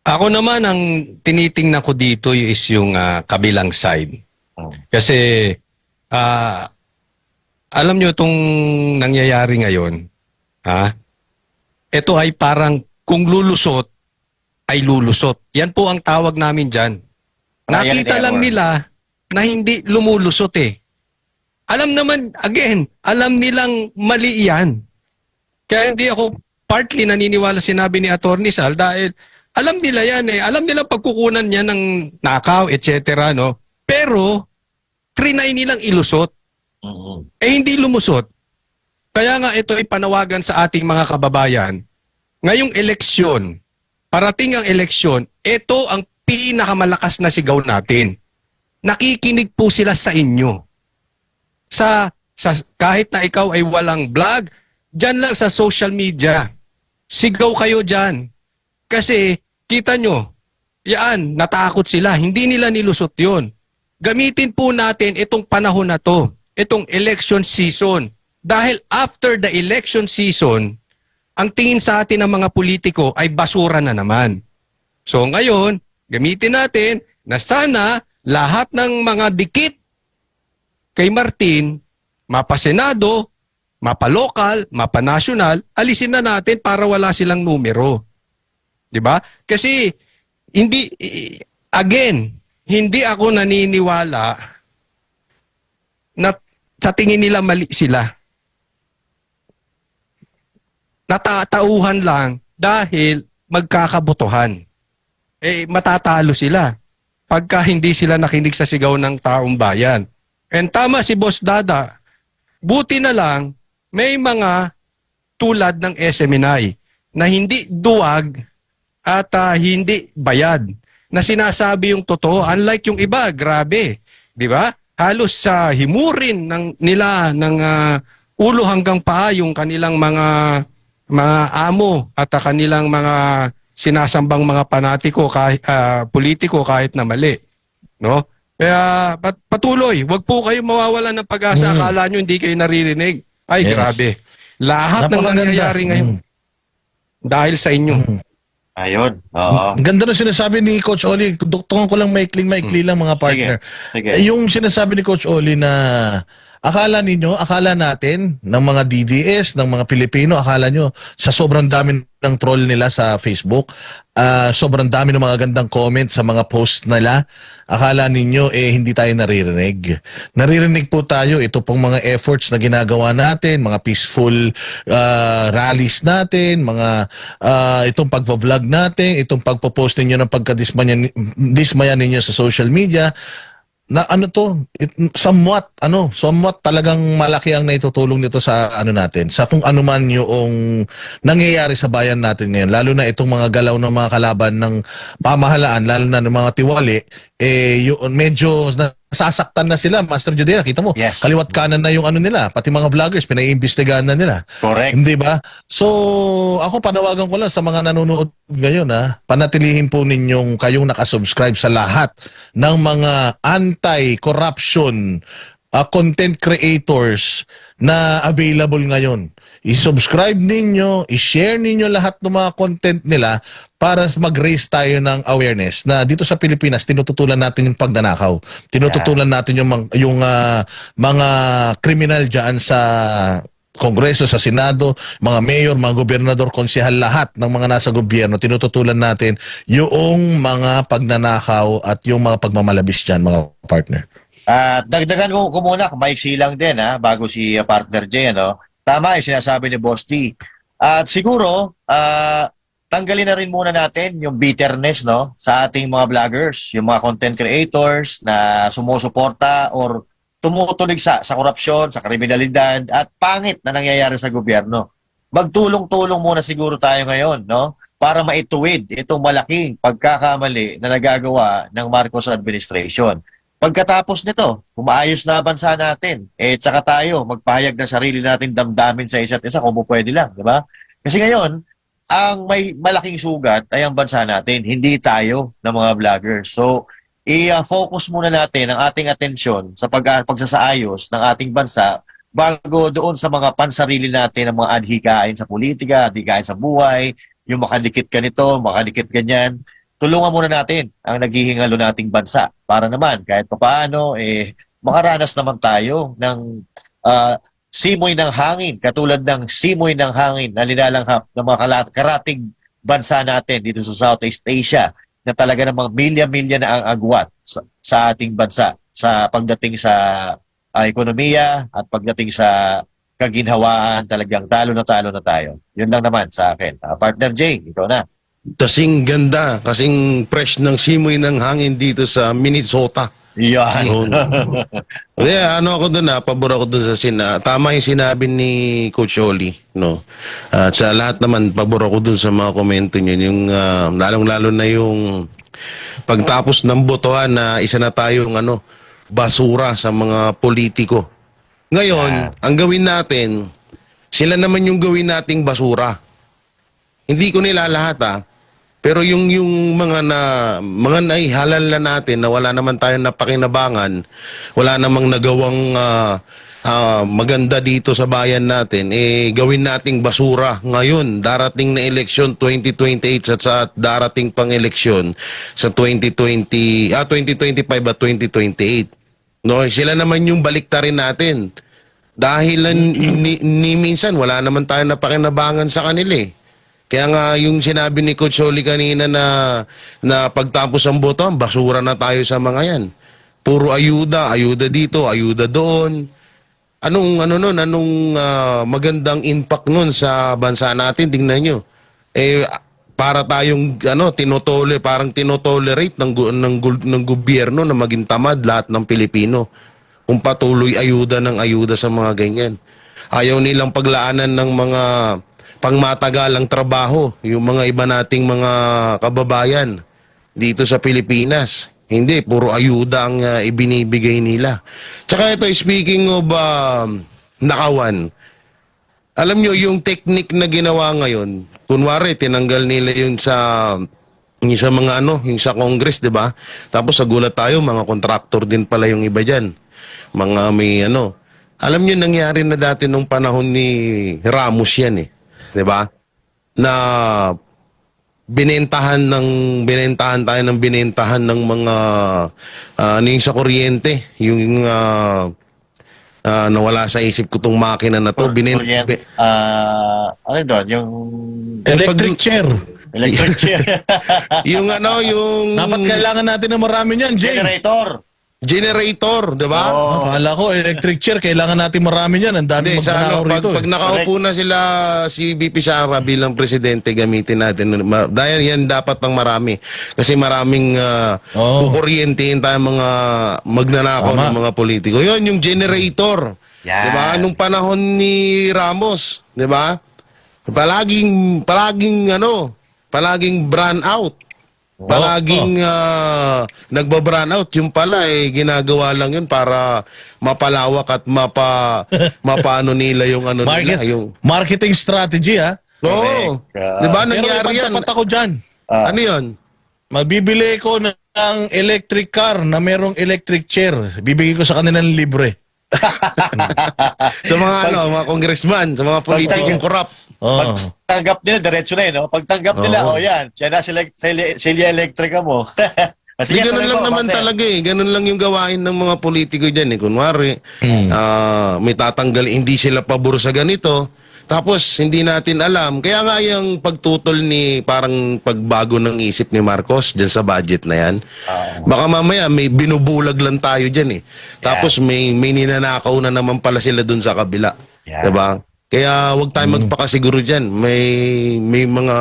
Ako naman, ang tinitingnan ko dito is yung kabilang side. Kasi alam nyo itong nangyayari ngayon, ito ay parang kung lulusot, ay lulusot. Yan po ang tawag namin dyan. Nakita lang nila na hindi lumulusot Alam naman, again, alam nilang mali yan. Kaya hindi ako partly naniniwala sinabi ni Atty. Sal dahil alam nila yan Alam nila pagkukunan niya ng nakaw, etc. No? Pero, trinay nilang ilusot. Hindi lumusot. Kaya nga ito ay panawagan sa ating mga kababayan. Ngayong eleksyon, parating ang eleksyon, ito ang pinakamalakas na sigaw natin. Nakikinig po sila sa inyo. Kahit na ikaw ay walang vlog, dyan lang sa social media. Sigaw kayo dyan. Kasi, kita nyo, yan, natakot sila. Hindi nila nilusot yun. Gamitin po natin itong panahon na to, itong election season. Dahil after the election season, ang tingin sa atin ng mga politiko ay basura na naman. So ngayon, gamitin natin na sana lahat ng mga dikit kay Martin, mapasenado, mapalokal, mapanasyonal, alisin na natin para wala silang numero. 'Di ba? Kasi hindi ako naniniwala na sa tingin nila mali sila. Natatauhan lang dahil magkakabotohan. Matatalo sila pagka hindi sila nakinig sa sigaw ng taong bayan. And tama si Boss Dada, buti na lang may mga tulad ng SMNI na hindi duwag at hindi bayad na sinasabi yung totoo. Unlike yung iba, grabe, di ba? Halos sa himurin nila ng ulo hanggang paa yung kanilang mga amo at kanilang mga sinasambang mga panatiko, politiko kahit na mali. No? Kaya patuloy, wag po kayo mawawalan ng pag-asa. Akala nyo hindi kayo naririnig. Ay, grabe. Lahat ng nangyayari ngayon dahil sa inyo. Ayun. Oo. Ang ganda na sinasabi ni Coach Oli. Duktungan ko lang maikli lang mga partner. Sige. Yung sinasabi ni Coach Oli na akala natin ng mga DDS, ng mga Pilipino, akala nyo sa sobrang dami ng troll nila sa Facebook, sobrang dami ng mga gandang comment sa mga post nila, akala ninyo hindi tayo naririnig. Naririnig po tayo, ito pong mga efforts na ginagawa natin, mga peaceful rallies natin, mga itong pagvo-vlog natin, itong pagpo-post ninyo ng pagkadismaya ninyo sa social media, na somewhat talagang malaki ang naitutulong nito sa natin, sa kung ano man yung nangyayari sa bayan natin ngayon, lalo na itong mga galaw ng mga kalaban ng pamahalaan, lalo na ng mga tiwali, medyo nasasaktan na sila, Master Judea, kita mo, kaliwat kanan na yung nila, pati mga vloggers, pinaiimbestigahan na nila. Correct. Hindi ba? So, ako panawagan ko lang sa mga nanonood ngayon, panatilihin po ninyong kayong nakasubscribe sa lahat ng mga anti-corruption content creators na available ngayon. I-subscribe ninyo, i-share ninyo lahat ng mga content nila para mag-raise tayo ng awareness na dito sa Pilipinas tinututulan natin yung pagnanakaw. Tinututulan natin yung mga kriminal diyan sa Kongreso, sa Senado, mga mayor, mga gobernador, konsehal, lahat ng mga nasa gobyerno, tinututulan natin yung mga pagnanakaw at yung mga pagmamalabis diyan, mga partner. Dagdagan ko muna, maiksi lang din bago si partner Jay, Tama yung sinasabi ni Boss D. At siguro, tanggalin na rin muna natin yung bitterness sa ating mga vloggers, yung mga content creators na sumusuporta or tumutulig sa korupsyon, sa kriminalidad at pangit na nangyayari sa gobyerno. Magtulong-tulong muna siguro tayo ngayon, para maituwid itong malaking pagkakamali na nagagawa ng Marcos administration. Pagkatapos nito, kumaayos na bansa natin, tsaka tayo magpahayag ng sarili natin damdamin sa isa't isa kung pwede lang, di ba? Kasi ngayon, ang may malaking sugat ay ang bansa natin, hindi tayo ng mga vloggers. So, i-focus muna natin ang ating atensyon sa pagsasaayos ng ating bansa bago doon sa mga pansarili natin ng mga adhikain sa politika, adhikain sa buhay, yung makadikit ganito, makadikit ganyan. Tulungan muna natin ang naghihingalo nating bansa para naman kahit papaano makaranas naman tayo ng simoy ng hangin, katulad ng simoy ng hangin na linalanghap ng mga karating bansa natin dito sa Southeast Asia na talaga namang milya-milya na ang agwat sa ating bansa sa pagdating sa ekonomiya at pagdating sa kaginhawaan. Talagang talo na tayo. Yun lang naman sa akin. Partner Jay, ikaw na. Kasing ganda, kasing fresh ng simoy ng hangin dito sa Minnesota. Yan. Ako doon, pabor ako doon sa tama yung sinabi ni Coach Oli, At sa lahat naman, pabor ako doon sa mga komento niyo, yung lalong-lalo na yung pagtapos ng botohan na isa na tayong basura sa mga politiko. Ngayon, ang gawin natin, sila naman yung gawin nating basura. Hindi ko nila lahat pero yung mga naihalal na natin na wala naman tayong napakinabangan, wala namang nagawang maganda dito sa bayan natin, gawin nating basura ngayon. Darating na eleksyon 2028 at sa darating pang eleksyon sa 2025 at 2028. Sila naman yung baliktarin natin. Dahil ni minsan wala naman tayong napakinabangan sa kanila Kaya nga yung sinabi ni Coach Oli kanina na pagtapos ang boto, basura na tayo sa mga yan. Puro ayuda dito, ayuda doon. Anong magandang impact nun sa bansa natin? Tingnan nyo. Para tayong parang tinotolerate ng gobyerno na maging tamad lahat ng Pilipino. Kung patuloy ayuda sa mga ganyan. Ayaw nilang paglaanan ng mga pangmatagalang trabaho, yung mga iba nating mga kababayan dito sa Pilipinas. Hindi, puro ayuda ang ibinibigay nila. Tsaka ito, speaking of nakawan, alam nyo, yung technique na ginawa ngayon, kunwari, tinanggal nila yun sa mga yung sa Congress, di ba? Tapos sa gulat tayo, mga contractor din pala yung iba dyan. Mga may Alam nyo, nangyari na dati nung panahon ni Ramos yan 'di ba? Na binentahan tayo ng mga sa kuryente, yung nawala sa isip ko tong makina na to. Ano doon? Yung Electric chair. electric chair. yung ano, yung Dapat kailangan natin ng marami niyan, Jay. Generator. Di ba? Akala ko, electric chair, kailangan natin marami niyan. Ang dami Hindi, sa magnanakaw ano, rito. pag nakaupo na sila si VP Sara bilang presidente, gamitin natin. Dahil yan dapat ng marami. Kasi maraming kukuryentehin tayo mga magnanakaw ng mga politiko. Yun, yung generator. Yan. Diba? Nung panahon ni Ramos, diba? Palaging brand out. Palaging nagba-brand out. Yung pala ginagawa lang yun para mapalawak at mapaano nila yung ano nila. Yung Marketing strategy, ha? Oo. Diba nangyari yan? Pero ako dyan. Ano yun? Magbibili ko ng electric car na merong electric chair. Bibigay ko sa kanila ng libre. Sa mga mga congressman, sa mga politikong corrupt. Pagtanggap nila, diretso na yun. No? Pagtanggap nila, yan. Diyan na silya elektrika mo. Kasi ganun lang naman talaga Ganun lang yung gawain ng mga politiko dyan Kunwari, may tatanggal, hindi sila pabor sa ganito. Tapos, hindi natin alam. Kaya nga yung pagtutol parang pagbago ng isip ni Marcos dyan sa budget na yan. Baka mamaya may binubulag lang tayo dyan Tapos may ninanakaw na naman pala sila dun sa kabila. Diba? Kaya wag tayo magpakasiguro dyan. May mga...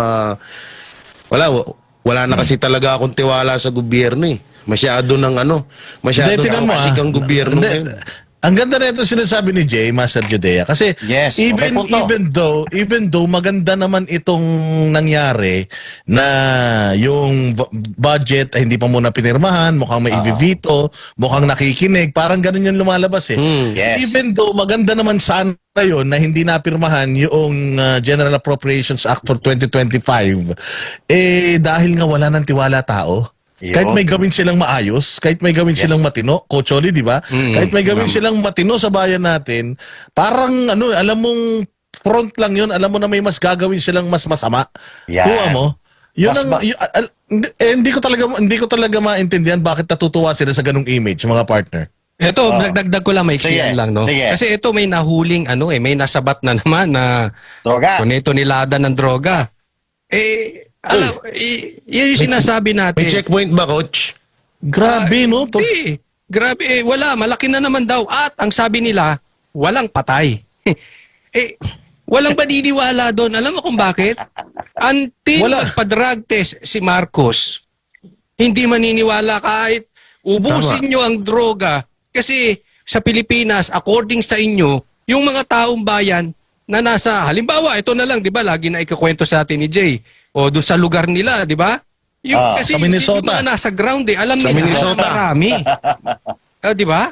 Wala na kasi talaga akong tiwala sa gobyerno Masyado ng masyado ng kasikang gobyerno ngayon. Ang ganda na ito sinasabi ni Jay, Master Judea. Kasi even though maganda naman itong nangyari na yung budget ay hindi pa muna pinirmahan, mukhang may i-veto, mukhang nakikinig, parang ganun yung lumalabas Even though maganda naman sana yun na hindi napirmahan yung General Appropriations Act for 2025, dahil nga wala ng tiwala tao, kahit may gawin silang maayos, kahit may gawin silang matino, Coach Oli, di ba? Kahit may gawin silang matino sa bayan natin, parang alam mong front lang yun, alam mo na may mas gagawin silang mas masama. Kuha mo? Yun hindi ko talaga maintindihan bakit natutuwa sila sa ganung image, mga partner. Ito, dagdag ko lang, maiksiyan lang, no? Sige. Kasi ito may nahuling, may nasabat na naman na droga. Kunito nilada ng droga. Alam, yan yung sinasabi natin. May checkpoint ba, Coach? Grabe, no? Hindi. Grabe, wala. Malaki na naman daw. At ang sabi nila, walang patay. Walang paniniwala doon. Alam mo kung bakit? Until magpa-drug test si Marcos, hindi maniniwala kahit ubusin nyo ang droga. Kasi sa Pilipinas, according sa inyo, yung mga taong bayan na nasa, halimbawa, ito na lang, di ba, lagi na ikakwento sa atin ni Jay, o doon sa lugar nila, di ba? Kasi sa Minnesota. yung mga nasa ground, alam sa nila, Minnesota. marami. Di ba?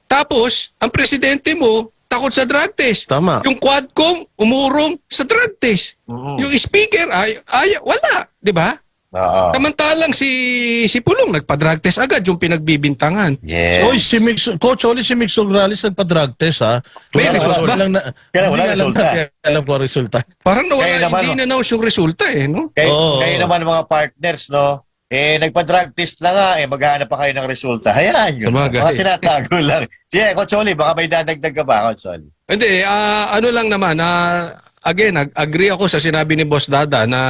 Tapos, ang presidente mo, takot sa drug test. Tama. Yung Quadcom, umurong sa drug test. Yung speaker, wala. Di ba? Samantalang si Pulong nagpa-drug test agad yung pinagbibintangan. Yes. Oy, Coach Oli, si Mix Morales nagpa-drug test, ha? May resulta ba? Wala resulta. Alam ko ang resulta. Parang nawala, naman, hindi na yung resulta no? Kayo naman mga partners, no? Nagpa-drug test na nga, maghahanap pa kayo ng resulta. Hayaan yun. Mga tinatago lang. Sige, Coach Oli, baka may dadagdag ka ba, Coach Oli? Hindi, ano lang naman, again, agree ako sa sinabi ni Boss Dada na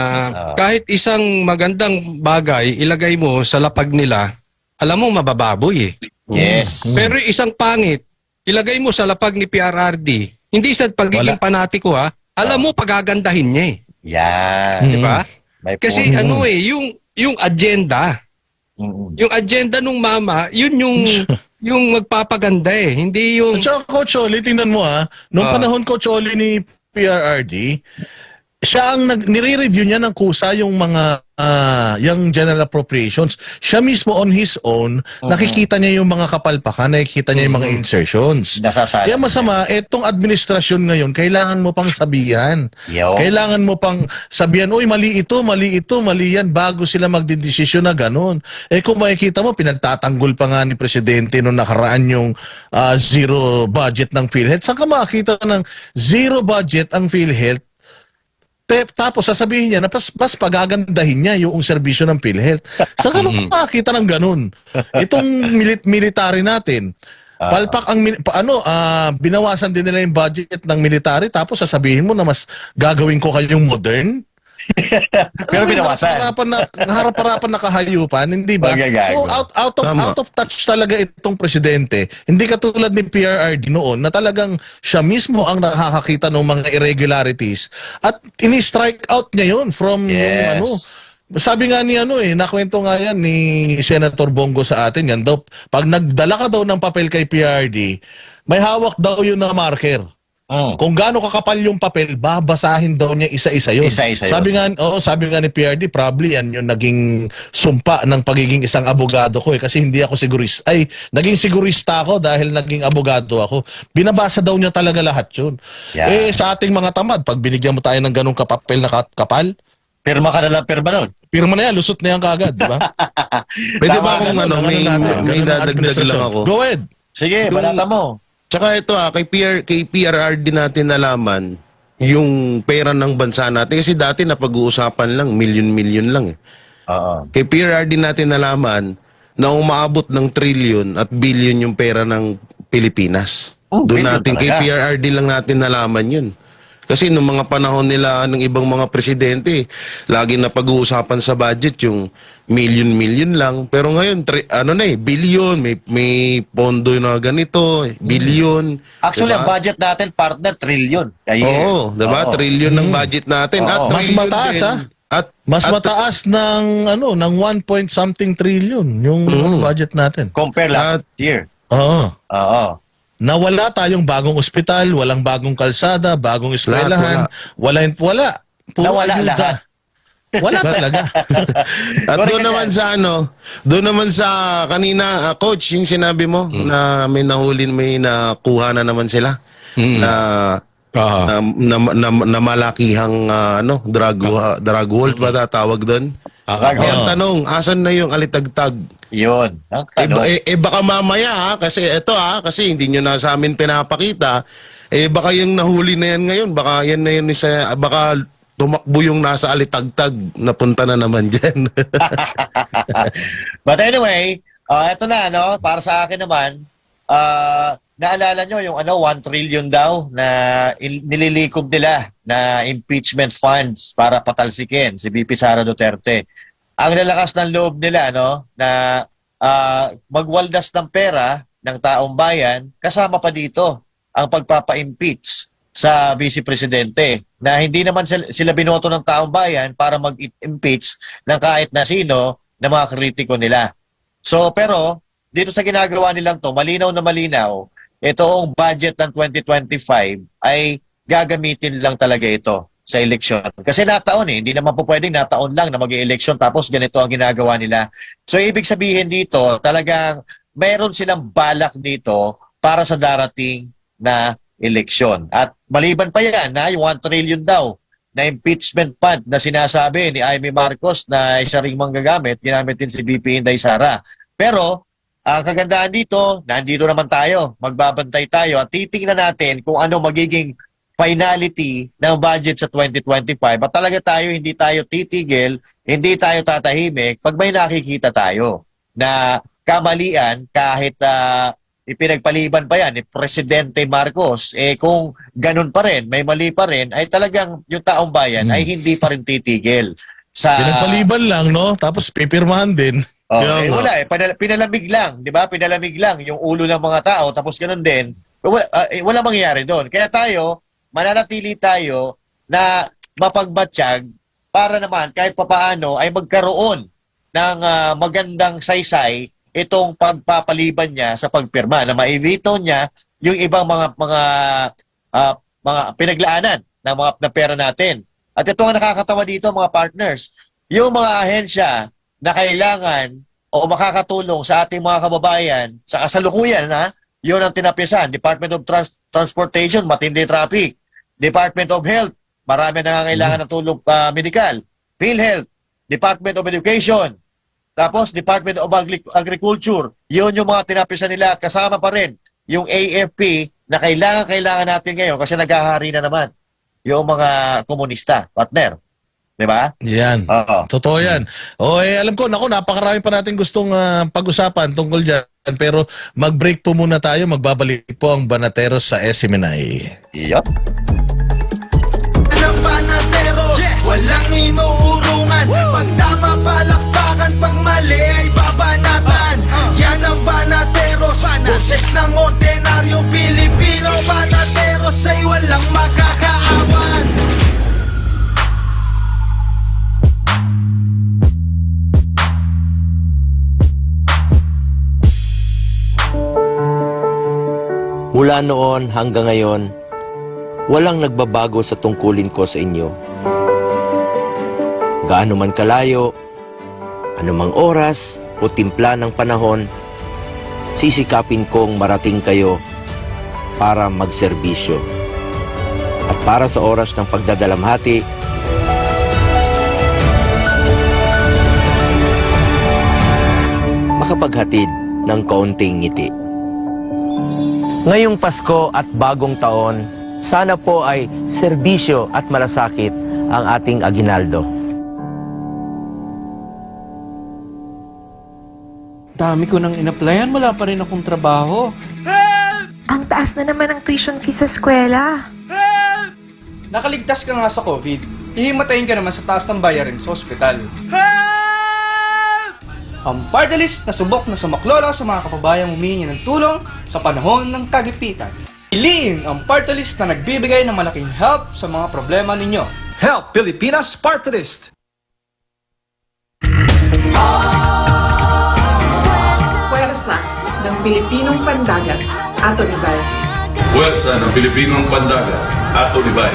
kahit isang magandang bagay ilagay mo sa lapag nila, alam mo mabababoy Yes. Pero isang pangit, ilagay mo sa lapag ni PRRD, hindi sa pagiging panatiko alam mo pagagandahin niya Yan. Di ba? Kasi point. yung agenda, yung agenda nung mama, yun yung magpapaganda hindi yung... At saka, Coach Oli, tingnan mo nung panahon, Coach Oli, ni PRRD, siya ang nire-review niya ng kusa yung mga yung general appropriations. Siya mismo on his own, nakikita niya yung mga kapalpakan, nakikita niya yung mga insertions. Kaya masama, etong administrasyon ngayon, kailangan mo pang sabihan. Kailangan mo pang sabihan, uy, mali ito, mali yan, bago sila magdidesisyon na ganun. Kung makikita mo, pinagtatanggol pa nga ni Presidente nung nakaraan yung zero budget ng PhilHealth. Saan ka makakita ng zero budget ang PhilHealth? Tapos sasabihin niya na mas pagagandahin niya yung serbisyo ng PhilHealth. Saan ka makakita ng ganun? Itong military natin, Palpak ang binawasan din nila yung budget ng military tapos sasabihin mo na mas gagawin ko kayong modern. Pero binawasan. Harap-harapan na kahayupan, hindi ba? So out of touch talaga itong presidente. Hindi katulad ni PRRD noon na talagang siya mismo ang nakakakita ng mga irregularities at ini-strike out niya yun from yung sabi nga ni nakwento nga yan ni Senator Bongo sa atin yan daw, pag nagdala ka daw ng papel kay PRD, may hawak daw yun na marker. Kung gaano kakapal yung papel, babasahin daw niya isa-isa yun. Sabi nga ni PRD, probably yan yung naging sumpa ng pagiging isang abogado ko kasi hindi ako sigurista. Naging sigurista ako dahil naging abogado ako. Binabasa daw niya talaga lahat yun. Sa ating mga tamad, pag binigyan mo tayo ng ganung kapapel na kapal, pirma ka na lang, pirma nun. Pirma na yan, lusot na yan kaagad, di ba? Pwede ba akong may dadagdag lang ako? Go ahead. Sige, balata mo. Tsaka ito kay PRRD natin nalaman yung pera ng bansa natin. Kasi dati napag-uusapan lang, milyon-milyon lang eh. Kay PRRD natin nalaman na umaabot ng trilyon at billion yung pera ng Pilipinas. Doon natin, kay PRRD lang natin nalaman yun. Kasi nung mga panahon nila ng ibang mga presidente, lagi na pag-uusapan sa budget yung milyon-milyon lang. Pero ngayon, billion, may pondo na ganito, billion. Actually, diba? ang budget natin, partner, trillion. Oo, diba? Trillion ng budget natin. At mas mataas mas mataas ng 1 point something trillion yung budget natin. Compare last year. Oo. Na wala tayong bagong ospital, walang bagong kalsada, bagong eskwelahan, wala. Nawala lahat. Wala talaga. At doon naman sa kanina, coach, yung sinabi mo na may nahuli, may nakuha na naman sila na malakihang drug vault ba tatawag doon? Ang tanong, asan na yung alitagtag? Yun. Baka mamaya kasi kasi hindi nyo na sa amin pinapakita, baka yung nahuli na yan ngayon, baka yan na yun baka tumakbo yung nasa alitagtag, napunta na naman dyan. But anyway, eto na, para sa akin naman, naalala nyo yung 1 trillion daw na nililikom nila na impeachment funds para patalsikin si VP Sara Duterte. Ang lalakas ng loob nila na magwaldas ng pera ng taong bayan, kasama pa dito ang pagpapa-impeach sa Vice Presidente na hindi naman sila binoto ng taong bayan para mag-impeach ng kahit na sino na mga kritiko nila. So pero dito sa ginagawa nilang to, malinaw na malinaw, itong budget ng 2025 ay gagamitin lang talaga ito sa eleksyon. Kasi nataon hindi naman po pwedeng nataon lang na mag-eleksyon tapos ganito ang ginagawa nila. So ibig sabihin dito, talagang meron silang balak dito para sa darating na eleksyon. At maliban pa yan, yung 1 trillion daw na impeachment fund na sinasabi ni Amy Marcos na isa ring manggagamit, ginamit din si VP Inday Sara. Pero ang kagandahan dito, nandito naman tayo, magbabantay tayo at titingnan natin kung ano magiging finality ng budget sa 2025 at talaga tayo, hindi tayo titigil, hindi tayo tatahimik pag may nakikita tayo na kamalian kahit ipinagpaliban pa yan ni Presidente Marcos, kung ganun pa rin, may mali pa rin, ay talagang yung taong bayan ay hindi pa rin titigil. Pinagpaliban lang, tapos pipirmahan din. Wala pinalamig lang, di ba? Pinalamig lang yung ulo ng mga tao, tapos ganun din. Wala mangyayari doon. Kaya tayo, mananatili tayo na mapagbatsyag para naman kahit papaano ay magkaroon ng magandang saysay itong pagpapaliban niya sa pagpirma na maibito niya yung ibang mga pinaglaanan ng mga pera natin. At ito ang nakakatawa dito mga partners, yung mga ahensya na kailangan o makakatulong sa ating mga kababayan sa kasalukuyan yun ang tinapisan. Department of Transportation, matindi traffic. Department of Health, marami nangangailangan ng tulong medikal. PhilHealth, Department of Education, tapos Department of Agriculture. Yun yung mga tinapisan nila at kasama pa rin yung AFP na kailangan natin ngayon kasi naghahari na naman yung mga komunista, partner. Diba? Yan. Totoo yan. Alam ko, napakarami pa natin gustong pag-usapan tungkol dyan. Pero mag-break po muna tayo. Magbabalik po ang Banateros sa SMNI. Yup. Ng Banateros, walang inuurungan. Pag tama palakpakan, pag mali ay babanatan. Yan ang Banateros, boses ng ordinaryong Pilipino. Banateros ay walang makakaawan. Mula noon hanggang ngayon, walang nagbabago sa tungkulin ko sa inyo. Gaano man kalayo, anumang oras o timpla ng panahon, sisikapin kong marating kayo para magserbisyo. At para sa oras ng pagdadalamhati, makapaghatid ng kaunting ngiti. Ngayong Pasko at bagong taon, sana po ay serbisyo at malasakit ang ating aginaldo. Dami ko nang in-applyan, wala pa rin akong trabaho. Ang taas na naman ang tuition fee sa eskwela. Nakaligtas ka nga sa COVID, hihimatayin ka naman sa taas ng bayarin sa ospital. Ang party list na subok na sumaklolo sa mga kababayang humingi ng tulong sa panahon ng kagipitan. Piliin ang party list na nagbibigay ng malaking help sa mga problema ninyo. Help Pilipinas Party List. Puwersa ng Pilipinong Pandagat, Ato Nibay. Puwersa ng Pilipinong Pandagat, Ato Nibay.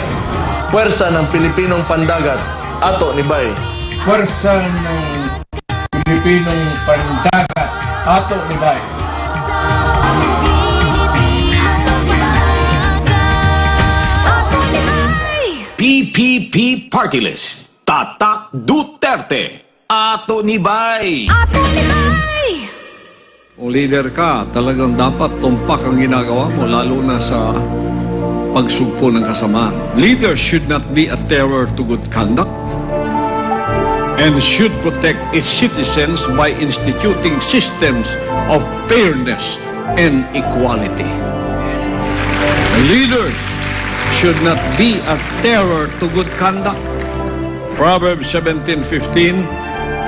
Puwersa ng Pilipinong Pandagat, Ato Nibay. Puwersa ng Pilipinong Pandagat, Ato Nibay. PPP Party List. Tatak Duterte. Ato Nibay. Kung leader ka, talagang dapat tumpak ang ginagawa mo, lalo na sa pagsugpo ng kasamaan. Leaders should not be a terror to good conduct and should protect its citizens by instituting systems of fairness and equality. Leaders should not be a terror to good conduct. Proverbs 17:15,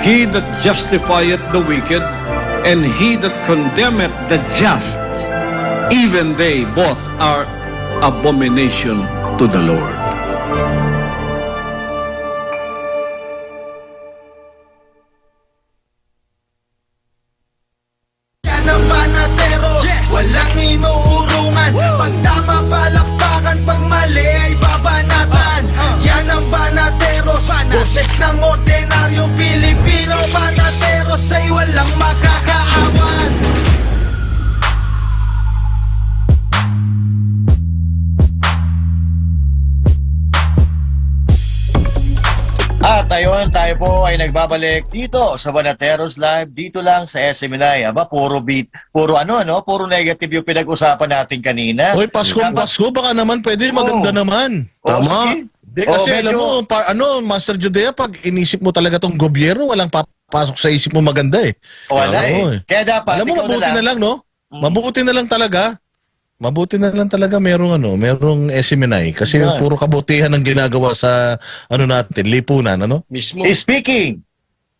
he that justifieth the wicked and he that condemneth the just, even they both are abomination to the Lord. Yan ang Banateros, walang inuurungan. Pag tama palakpakan, pag mali ay babanatan. Yan ang Banateros, boses ng ordinaryong Pilipino. Banateros ay walang makakaawan. At ayun, tayo po ay nagbabalik dito sa Banateros Live, dito lang sa SMNI. Aba, puro puro negative yung pinag-usapan natin kanina. Hoy, Paskong Pasko, baka naman pwede maganda naman. Tama. Di kasi alam mo, Master Judea, pag inisip mo talaga tong gobyerno, walang papasok sa isip mo maganda eh. Wala eh. Kaya dapat, alam mo, mabuti na lang, no? Mabuti na lang talaga. Mabuti na lang talaga merong SMNI kasi puro kabutihan ang ginagawa sa natin, lipunan, Mismo. Speaking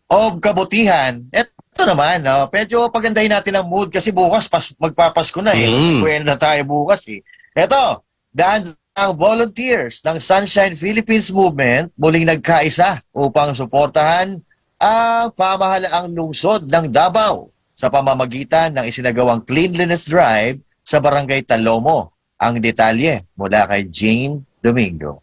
of kabutihan, eto naman, medyo pagandahin natin ang mood kasi bukas magpapasko na eh. Kuwena na tayo bukas eh. Eto, dahil ang volunteers ng Sunshine Philippines Movement muling nagkaisa upang suportahan ang pamahalaang lungsod ng Davao sa pamamagitan ng isinagawang Cleanliness Drive sa Barangay Talomo. Ang detalye mula kay Jane Domingo.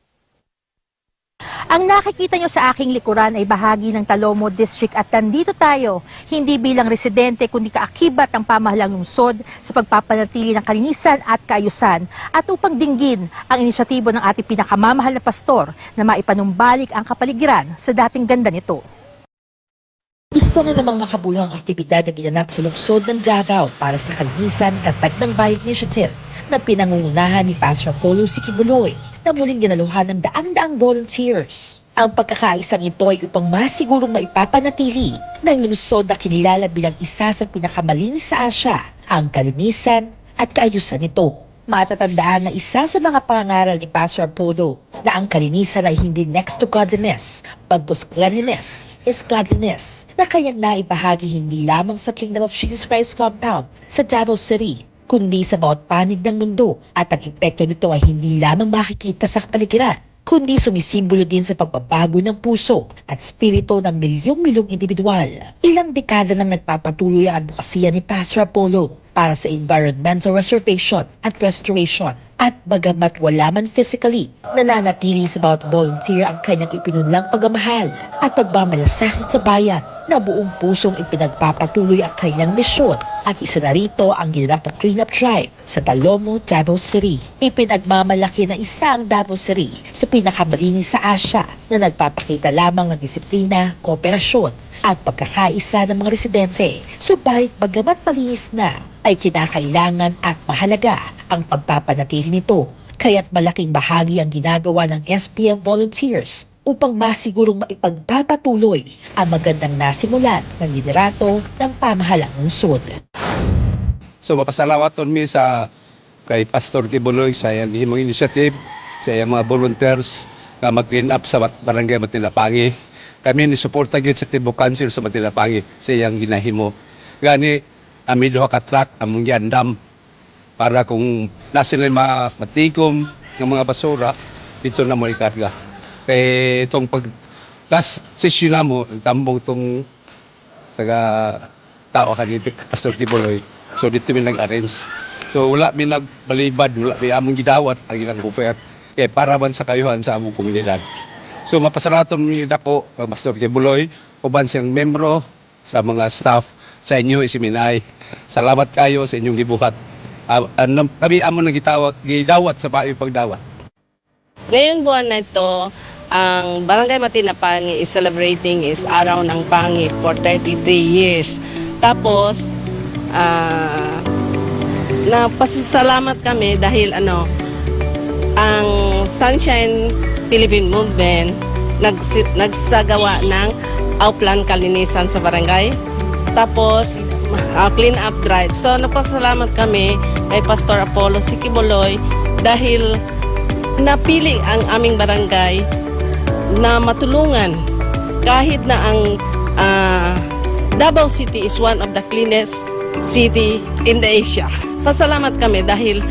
Ang nakikita nyo sa aking likuran ay bahagi ng Talomo District at nandito tayo, hindi bilang residente kundi kaakibat ng pamahalang lungsod sa pagpapanatili ng kalinisan at kaayusan at upang dinggin ang inisyatibo ng ating pinakamamahal na pastor na maipanumbalik ang kapaligiran sa dating ganda nito. Isa na namang makabuluhang aktibidad na ginanap sa lungsod ng Davao para sa kalinisan at Tagnambay Initiative na pinangungunahan ni Pastor Polo Sikibuloy na muling ginaluhan ng daang-daang volunteers. Ang pagkakaisang ito ay upang masigurong maipapanatili ng lungsod na kinilala bilang isa sa pinakamalinis sa Asya, ang kalinisan at kaayusan nito. Matatandaan na isa sa mga pangangaral ni Pastor Apollo na ang kalinisan ay hindi next to godliness, bagkus cleanliness is godliness, na kanyang naibahagi hindi lamang sa Kingdom of Jesus Christ compound sa Davao City, kundi sa bawat panig ng mundo, at ang epekto nito ay hindi lamang makikita sa kapaligiran, kundi sumisimbolo din sa pagbabago ng puso at spirito ng milyong-milyong individual. Ilang dekada nang nagpapatuloy ang advokasya ni Pastor Apollo para sa environmental reservation at restoration. At bagamat wala man physically, nananatili sa bawat volunteer ang kanyang ipinunlang pagmamahal at pagmamalasakit sa bayan na buong pusong ipinagpapatuloy ang kanyang misyon. At isa na rito ang ginanap na cleanup drive sa Talomo, Davao City. Ipinagmamalaki na isa ang Davao City sa pinakamalinis sa Asya na nagpapakita lamang ng disiplina, kooperasyon at pagkakaisa ng mga residente. Subalit bagamat malinis na, ay kinakailangan at mahalaga ang pagpapanatili nito. Kaya't malaking bahagi ang ginagawa ng SPM volunteers upang masigurong maipagpapatuloy ang magandang nasimulan ng liderato ng pamahalang lungsod. So mapasalamat mi sa kay Pastor Kibuloy sa iyang himong initiative, sa iyang mga volunteers na mag-clean up sa barangay Matilapangi. Kami ni suporta gyud sa Tibo Council sa Matilapangi sa iyang ginahimo. Gani ami duha ka truck among giandam para kung nasa mga matikom ng mga basura dito na mo ikarga. Kaya itong pag last session na mo, tambong itong taga-tao ka dito, Pastor Kibuloy. So dito mi nag-arrange. So wala mi nagbalibad, wala mi among gidawat ang ilang offer. Kaya para man sa kayuhan sa among komunidad. So mapasalamat mi dako Pastor Kibuloy, uban siyang membro sa mga staff sa inyo isiminay. Salamat kayo sa inyong gibuhat. Kami amon nang gidawat sa pagdawat. Ngayong buwan na ito, ang Barangay Matilapangi is celebrating is Araw ng Pangi for 33 years. Tapos, napasasalamat kami dahil ang Sunshine Philippine Movement nagsagawa ng Outland Kalinisan sa barangay. Tapos, clean up drive. So, napasalamat kami kay Pastor Apollo Kibuloy dahil napili ang aming barangay na matulungan kahit na ang Davao City is one of the cleanest city in the Asia. Pasalamat kami dahil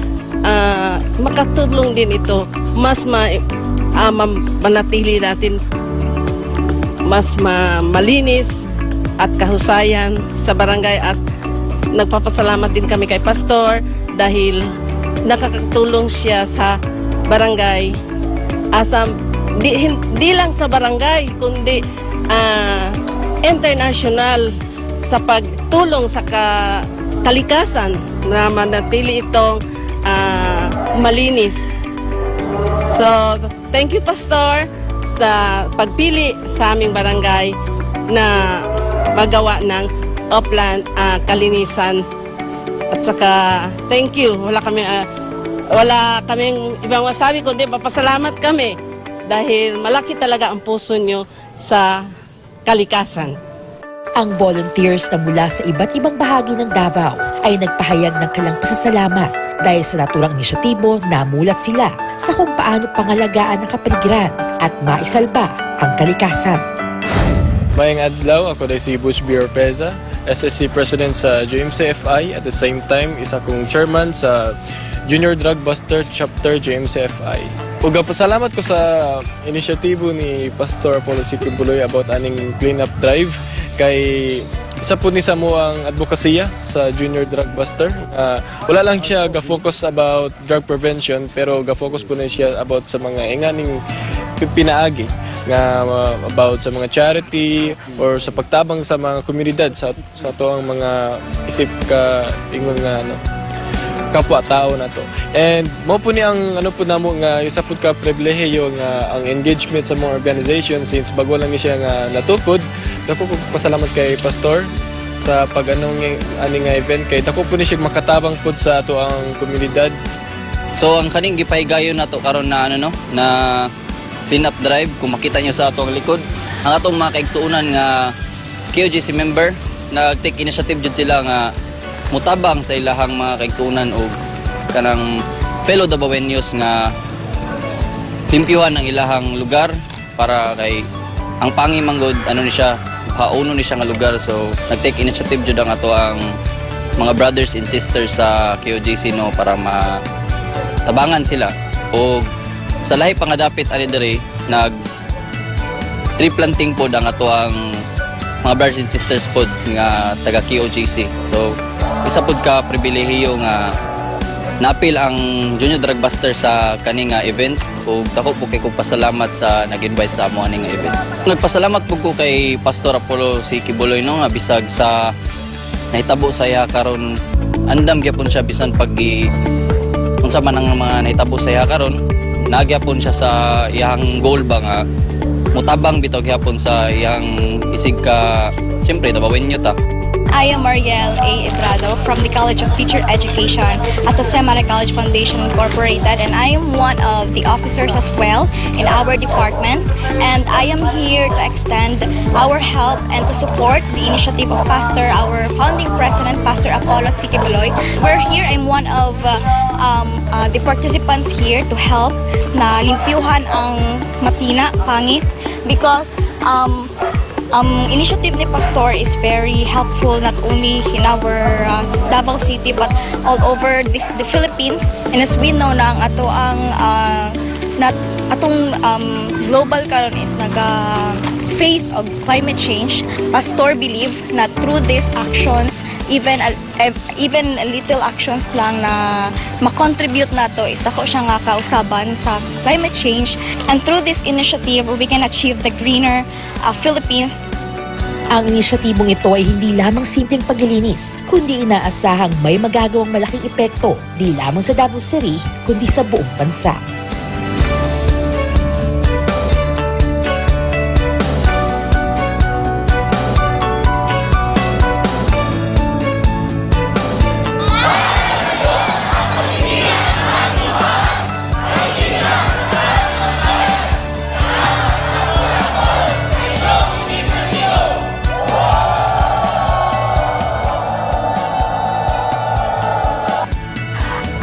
makatulong din ito mas manatili natin mas malinis at kahusayan sa barangay, at nagpapasalamat din kami kay Pastor dahil nakakatulong siya sa barangay di lang sa barangay kundi international sa pagtulong sa kalikasan na manatili itong malinis. So, thank you Pastor sa pagpili sa aming barangay na magawa ng upland kalinisan. At saka thank you. Wala kaming ibang masabi kundi papasalamat kami dahil malaki talaga ang puso nyo sa kalikasan. Ang volunteers na mula sa iba't ibang bahagi ng Davao ay nagpahayag ng kalang pasasalamat dahil sa naturang inisyatibo namulat sila sa kung paano pangalagaan ang kapaligiran at maisalba ang kalikasan. Mayang adlaw, ako si Bush B. Orpeza, SSC President sa JMCFI. At the same time, isa kong chairman sa Junior Drug Buster Chapter JMCFI. Ug pasalamat ko sa inisyatibo ni Pastor Apollo Kibuloy about aning cleanup drive kay isa po ni sa mo ang advokasya sa Junior Drug Buster. Wala lang siya ga-focus about drug prevention pero ga-focus po na siya about sa mga inganing pinaagi nga about sa mga charity or sa pagtabang sa mga komunidad sa to ang mga isip ka ingon nga kapwa-tao na to. And mo po ni ang po namo nga isa po ka pribilehiyo nga ang engagement sa mga organization since bago lang siya nga natukod. Dako ko pasalamat kay Pastor sa pag-anong nga event kay dako po ni siya makatabang pod sa ato ang komunidad. So ang kaning gipaygayon nato karon na na cleanup drive. Kung makita nyo sa atong likod, ang atong mga kaigsuunan nga KOJC member, nag-take initiative jud sila nga mutabang sa ilahang mga kaigsuunan o kanang fellow Dabawenyos nga limpyuhan ang ilahang lugar para kay ang pangimanggod ano ni siya, hauno ni siya nga lugar. So nag-take initiative jud ang ato ang mga brothers and sisters sa KOJC no para matabangan sila. O sa lahi pa nga dapit ani diri nag tree planting pod ang ato ang mga brothers and sisters pod nga taga KOJC. So isa pod ka pribilehiyo nga napil ang Junior Drug Buster sa kani nga event ug dako po kay ko pasalamat sa nag-invite sa amo ani nga event. Nagpasalamat po ko kay Pastor Apollo si Kibuloy no nga bisag sa nahitabo sa iya karon andam gyapon siya bisan pag unsa man ang mga nahitabo sa iya karon nagyapon siya sa iyang goal ba nga mutabang bitaw gyapon sa iyang isig ka siyempre Dabawenyo ta. I am Mariel A. Ebrado from the College of Teacher Education at the Semana College Foundation Incorporated, and I am one of the officers as well in our department, and I am here to extend our help and to support the initiative of Pastor, our founding president, Pastor Apollo C. Kibuloy. We're here, I'm one of the participants here to help na limpyuhan ang Matina, Pangit, because initiative ni Pastor is very helpful not only in our Davao City but all over the Philippines. And as we know na ang ato ang atong global karon is face of climate change. Pastor believe na through these actions, even little actions lang na makontribute na to is dako siya nga kausaban sa climate change, and through this initiative we can achieve the greener Philippines. Ang inisyatibong ito ay hindi lamang simpleng paglilinis, kundi inaasahang may magagawang malaking epekto di lamang sa Davao City, kundi sa buong bansa.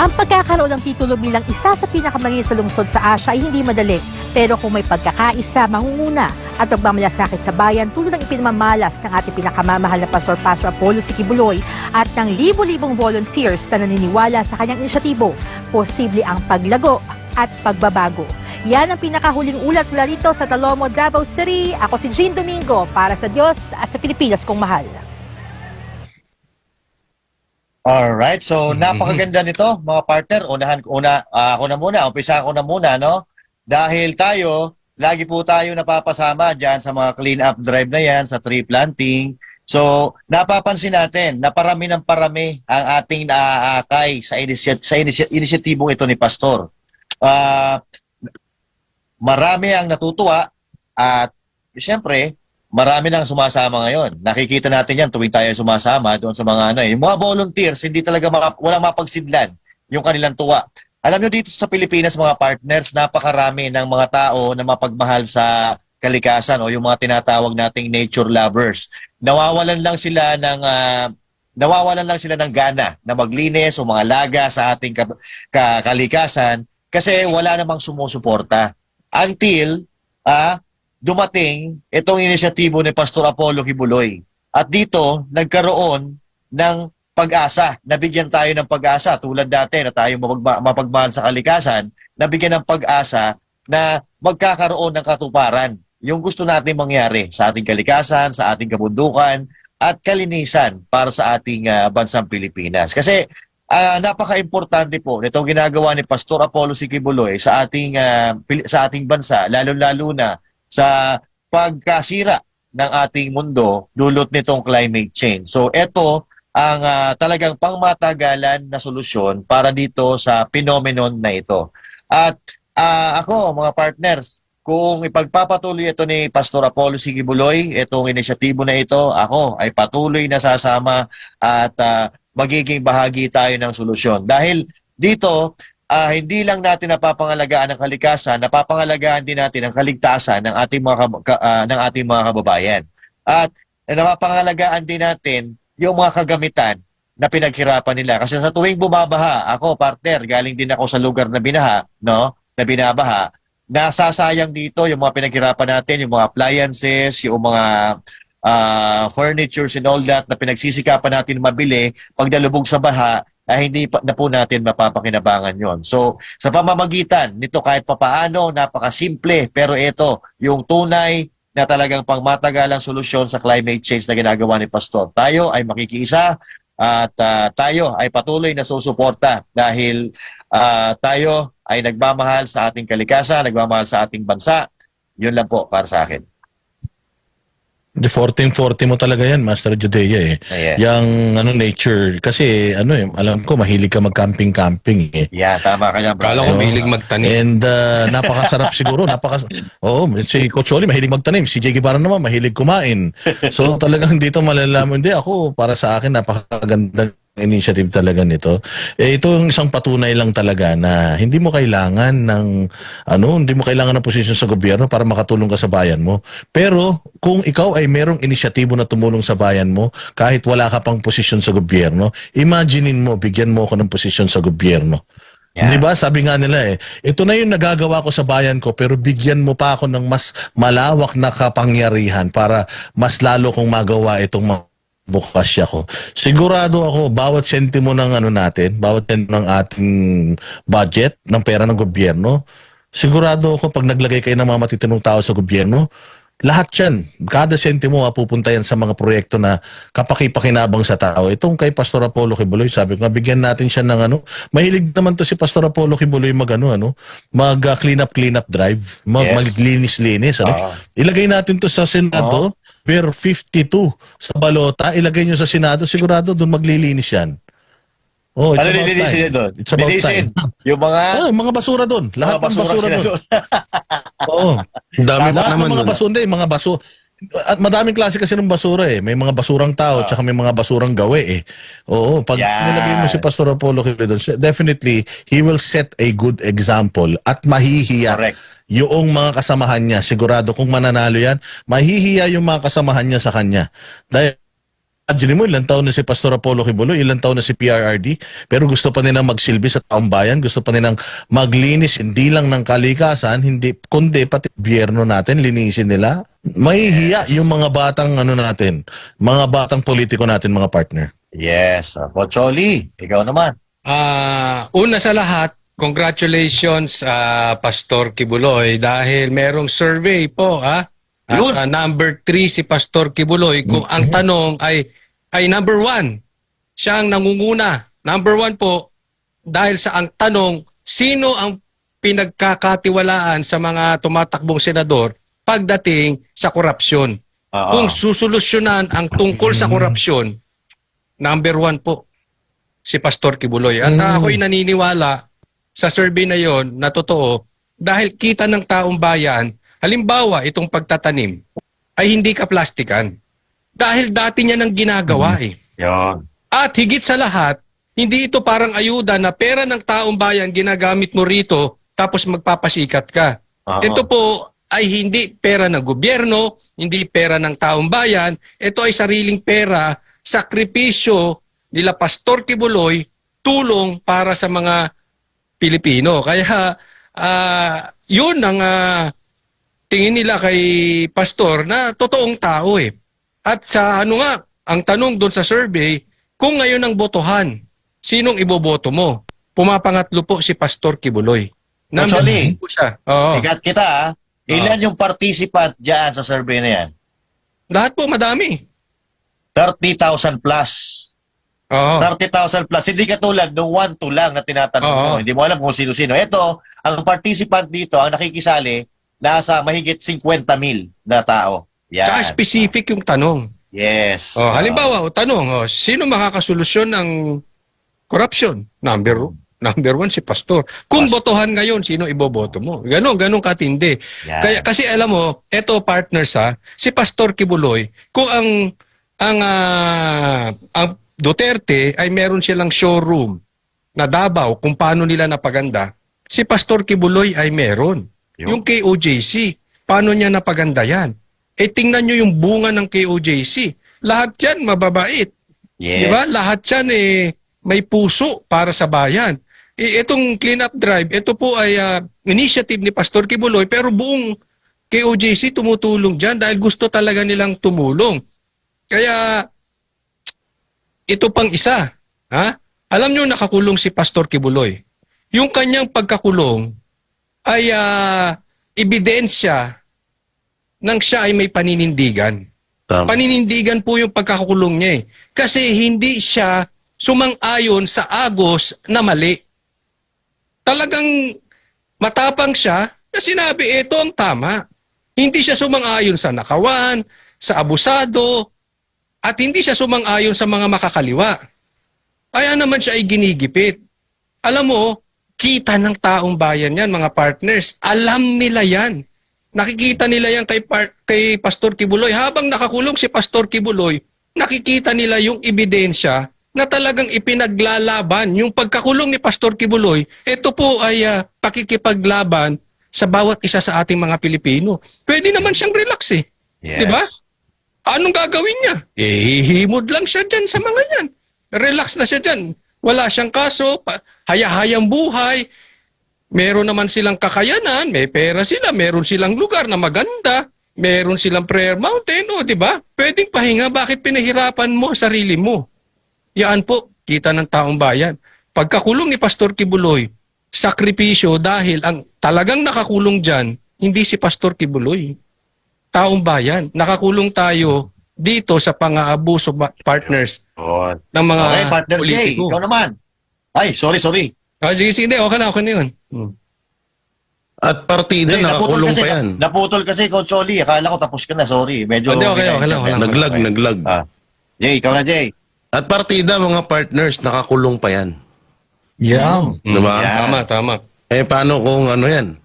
Ang pagkakaroon ng titulo bilang isa sa pinakamalinis sa lungsod sa Asia ay hindi madali. Pero kung may pagkakaisa, mangunguna at pagmamalasakit sa bayan tulad ng ipinamamalas ng ating pinakamamahal na Pastor Apollo C. Kibuloy at ng libo-libong volunteers na naniniwala sa kanyang inisyatibo, posible ang paglago at pagbabago. Yan ang pinakahuling ulat mula rito sa Talomo, Davao City. Ako si Jean Domingo para sa Diyos at sa Pilipinas kong mahal. Alright, so napakaganda nito mga partner. Ako na muna, umpisa ako na muna, no? Dahil lagi po tayo napapasama dyan sa mga clean-up drive na yan, sa tree planting. So, napapansin natin na parami ng parami ang ating naaakay sa inisyatibong ito ni Pastor. Marami ang natutuwa at siyempre, marami nang sumasama ngayon. Nakikita natin yan tuwing tayo sumasama doon sa mga yung mga volunteers, hindi talaga walang mapagsidlan yung kanilang tuwa. Alam nyo dito sa Pilipinas mga partners, napakarami ng mga tao na mapagmahal sa kalikasan o yung mga tinatawag nating nature lovers. Nawawalan lang sila ng gana na maglinis o mga laga sa ating kalikasan kasi wala namang sumusuporta. Until dumating itong inisyatibo ni Pastor Apollo Kibuloy. At dito, nagkaroon ng pag-asa. Nabigyan tayo ng pag-asa. Tulad dati na tayo mapagmahal sa kalikasan, nabigyan ng pag-asa na magkakaroon ng katuparan. Yung gusto natin mangyari sa ating kalikasan, sa ating kabundukan, at kalinisan para sa ating bansang Pilipinas. Kasi napaka-importante po nitong ginagawa ni Pastor Apollo C. Kibuloy sa ating bansa, lalo-lalo na sa pagkasira ng ating mundo dulot nitong climate change. So ito ang talagang pangmatagalan na solusyon para dito sa phenomenon na ito. At ako mga partners, kung ipagpapatuloy ito ni Pastor Apollo C. Kibuloy, itong inisyatibo na ito, ako ay patuloy na sasama at magiging bahagi tayo ng solusyon. Dahil dito, hindi lang natin napapangalagaan ang kalikasan, napapangalagaan din natin ang kaligtasan ng ating mga kababayan. At napapangalagaan din natin yung mga kagamitan na pinaghirapan nila. Kasi sa tuwing bumabaha, ako, partner, galing din ako sa lugar na binaha, no? Na binabaha, nasasayang dito yung mga pinaghirapan natin, yung mga appliances, yung mga furnitures and all that na pinagsisikapan natin mabili, pag nalubog sa baha, hindi na po natin mapapakinabangan yon. So, sa pamamagitan nito kahit papaano, napakasimple, pero ito, yung tunay na talagang pangmatagalang solusyon sa climate change na ginagawa ni Pastor. Tayo ay makikiisa at tayo ay patuloy na susuporta dahil tayo ay nagmamahal sa ating kalikasan, nagmamahal sa ating bansa. Yun lang po para sa akin. The 1440 mo talaga yan, Master Judea eh. Yes. Yang nature kasi alam ko mahilig ka mag-camping eh. Tama ka yan, bro. Kala ko mahilig magtanim. And napakasarap siguro, si Coach Oli mahilig magtanim, si Jay Guevara naman mahilig kumain. So talagang dito malalaman, hindi ako, para sa akin napakagandang initiative talaga nito. Ito yung isang patunay lang talaga na hindi mo kailangan ng posisyon sa gobyerno para makatulong ka sa bayan mo. Pero kung ikaw ay merong inisyatibo na tumulong sa bayan mo, kahit wala ka pang posisyon sa gobyerno, imaginein mo, bigyan mo ako ng posisyon sa gobyerno. Yeah. Diba? Sabi nga nila ito na yung nagagawa ko sa bayan ko, pero bigyan mo pa ako ng mas malawak na kapangyarihan para mas lalo kong magawa itong bukas ako. Sigurado ako, bawat sentimo ng bawat sentimo ng ating budget, ng pera ng gobyerno, sigurado ako pag naglagay kayo ng mga matitinong tao sa gobyerno, lahat yan, kada sentimo pupunta yan sa mga proyekto na kapakipakinabang sa tao. Itong kay Pastor Apollo Kibuloy, sabi ko nga, bigyan natin siya ng mahilig naman to si Pastor Apollo Kibuloy mag-clean up drive, maglinis-linis. Ilagay natin to sa Senado, per 52 sa balota, ilagay nyo sa Senado, sigurado doon maglilinis yan. Oh, it's about time. Doon? It's about time. Yung mga basura doon. Lahat ng basura doon. Oo. Dami pa naman mga basura, mga basura. At madaming klase kasi ng basura May mga basurang tao, tsaka may mga basurang gawe Oo, pag nilagay mo si Pastor Apollo doon, definitely, he will set a good example at mahihiya. Correct. Yung mga kasamahan niya, sigurado kung mananalo yan, mahihiya yung mga kasamahan niya sa kanya. Dahil, imagine mo, ilang taon na si Pastor Apollo Kibuloy, ilang taon na si PRRD, pero gusto pa nilang magsilbi sa taong bayan, gusto pa nilang maglinis, hindi lang ng kalikasan, kundi pati gobyerno natin, linisin nila. Mahihiya yung mga batang mga batang politiko natin, mga partner. Yes. Pocholi, ikaw naman. Una sa lahat, congratulations Pastor Kibuloy dahil merong survey po number 3 si Pastor Kibuloy kung ang tanong ay number 1. Siya ang nangunguna. Number 1 po dahil sa ang tanong, sino ang pinagkakatiwalaan sa mga tumatakbong senador pagdating sa korupsyon? Kung susolusyonan ang tungkol sa korupsyon, number 1 po si Pastor Kibuloy. At ako'y naniniwala sa survey na yon na totoo dahil kita ng taong bayan, halimbawa itong pagtatanim ay hindi ka plastikan. Dahil dati niya nang ginagawa Yon. At higit sa lahat, hindi ito parang ayuda na pera ng taong bayan ginagamit mo rito tapos magpapasikat ka. Ito po ay hindi pera ng gobyerno, hindi pera ng taong bayan, ito ay sariling pera, sakripisyo nila Pastor Kibuloy, tulong para sa mga Pilipino. Kaya yun ang tingin nila kay Pastor na totoong tao At sa ang tanong doon sa survey, kung ngayon ang botohan, sinong iboboto mo? Pumapangatlo po si Pastor Kibuloy. Actually, po siya. Ikat kita ilan yung participant dyan sa survey na yan? Lahat po, madami. 30,000 plus. 30,000 plus. Hindi katulad ng 1-2 lang na tinatanong mo. Hindi mo alam kung sino-sino. Ito, ang participant dito, ang nakikisali, nasa mahigit 50,000 na tao. Yan. Tsaka specific yung tanong. Yes. Halimbawa, tanong, sino makakasolusyon ng corruption? Number 1 si Pastor. Kung botohan ngayon, sino iboboto mo? Ganon katindi. Yeah. Kaya, kasi alam mo, eto partners si Pastor Kibuloy, kung ang Duterte ay meron silang showroom na Davao kung paano nila napaganda, si Pastor Kibuloy ay meron. Yung KOJC, paano niya napaganda yan? Eh tingnan nyo yung bunga ng KOJC. Lahat yan mababait. Yes. Diba? Lahat yan may puso para sa bayan. Itong clean-up drive, ito po ay initiative ni Pastor Kibuloy, pero buong KOJC tumutulong dyan dahil gusto talaga nilang tumulong. Kaya, ito pang isa. Ha? Alam nyo, nakakulong si Pastor Kibuloy. Yung kanyang pagkakulong ay ebidensya nang siya ay may paninindigan. Paninindigan po yung pagkakakulong niya eh. Kasi hindi siya sumang-ayon sa agos na mali. Talagang matapang siya na sinabi, ito ang tama. Hindi siya sumang-ayon sa nakawan, sa abusado, at hindi siya sumang-ayon sa mga makakaliwa. Kaya naman siya ay ginigipit. Alam mo, kita ng taong bayan yan, mga partners. Alam nila yan. Nakikita nila yan kay Pastor Kibuloy. Habang nakakulong si Pastor Kibuloy, nakikita nila yung ebidensya na talagang ipinaglalaban. Yung pagkakulong ni Pastor Kibuloy, ito po ay pakikipaglaban sa bawat isa sa ating mga Pilipino. Pwede naman siyang relax eh. Yes. Diba? Anong gagawin niya? Hihimod lang siya dyan sa mga yan. Relax na siya dyan. Wala siyang kaso, haya-hayang buhay. Meron naman silang kakayanan, may pera sila, meron silang lugar na maganda, meron silang prayer mountain, o di ba? Pwedeng pahinga, bakit pinahirapan mo sarili mo? Yan po, kita ng taong bayan. Pagkakulong ni Pastor Kibuloy, sakripisyo dahil ang talagang nakakulong dyan, hindi si Pastor Kibuloy. Taong bayan, nakakulong tayo dito sa pang-aabuso partners ng mga Okay, partner Jay, politiko. ikaw naman. Ay, sorry. Sige, okay na yun. At partida, nakakulong pa yan. Naputol kasi, Coach Oli. Akala ko tapos ka na, sorry. Medyo... Okay lang. Naglag. Jay, ikaw na, Jay. At partida, mga partners, nakakulong pa yan. Yeah. Diba? Tama. Eh, paano kung ano yan?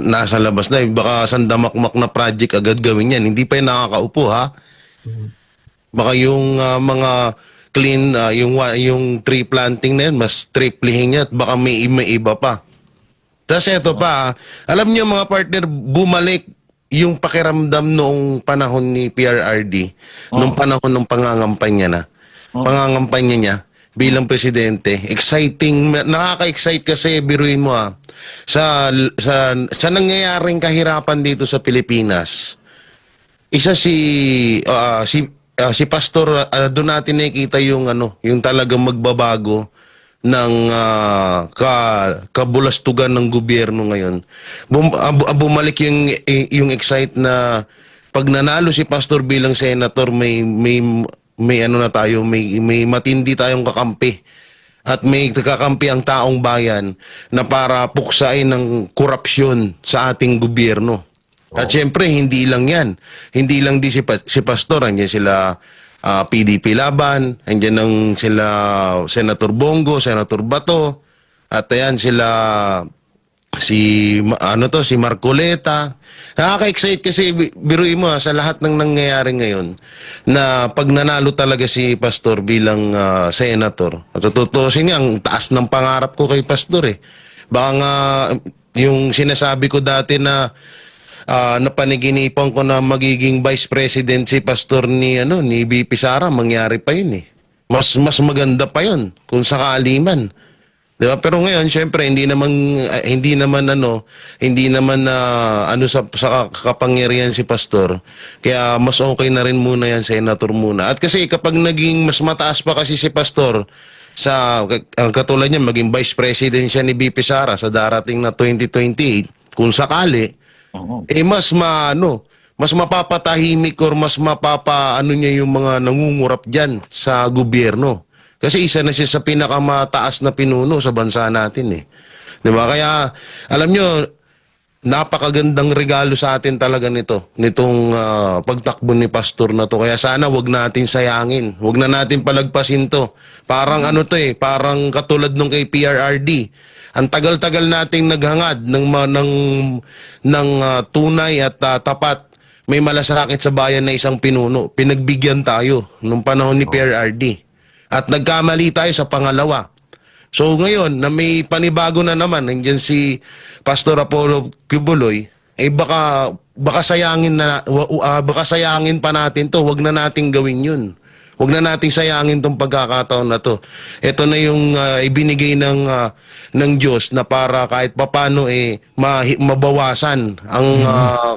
Nasa labas na, baka sandamakmak na project agad gawin yan. Hindi pa yan nakakaupo, ha? Baka yung mga clean, yung tree planting na yan, mas triplingin niya at baka may iba pa. Tapos eto pa, alam niyo mga partner, bumalik yung pakiramdam noong panahon ni PRRD, noong panahon ng pangangampanya niya bilang presidente. Exciting, nakaka-excite kasi, biruin mo sa nangyayaring kahirapan dito sa Pilipinas. Isa si Pastor, doon natin nakikita yung talagang magbabago ng kabulastugan ng gobyerno ngayon. Bumalik yung excite na pag nanalo si Pastor bilang senator, may matindi tayong kakampi. At may kakampi ang taong bayan na para puksain ng korupsyon sa ating gobyerno. At syempre, hindi lang yan. Hindi lang si Pastor. Andiyan sila PDP Laban. Andiyan sila Senator Bongo, Senator Bato. At ayan sila si Marcoleta. Nakaka-excite kasi biruin mo sa lahat ng nangyayari ngayon na pag nanalo talaga si Pastor bilang senator. At tutusin niya, ang taas ng pangarap ko kay Pastor eh. Baka nga yung sinasabi ko dati na napaniginipan ko na magiging vice president si Pastor ni VP Sara, mangyari pa yun eh. Mas maganda pa yun kung sakali man. Diba? Pero ngayon, syempre, hindi naman sa kapangyarihan si Pastor. Kaya mas okay na rin muna yan, senator muna. At kasi kapag naging mas mataas pa kasi si Pastor, ang katulad niya, maging vice president siya ni VP Sara sa darating na 2028, kung sakali, mas mapapatahimik or mas niya yung mga nangungurap dyan sa gobyerno. Kasi isa na siya sa pinakamataas na pinuno sa bansa natin eh. Diba? Kaya, alam nyo, napakagandang regalo sa atin talaga nitong pagtakbo ni Pastor na to. Kaya sana wag natin sayangin. Wag na natin palagpasin to. Parang parang katulad nung kay PRRD. Ang tagal-tagal nating naghangad ng tunay at tapat. May malasakit sa bayan na isang pinuno. Pinagbigyan tayo nung panahon ni PRRD. At nagkamali tayo sa pangalawa. So ngayon, na may panibago na naman, nandiyan si Pastor Apollo Cubuloy, baka sayangin pa natin to, wag na nating gawin yun. Huwag na nating sayangin tong pagkakataon na to. Ito na yung ibinigay ng Diyos na para kahit papano mabawasan ang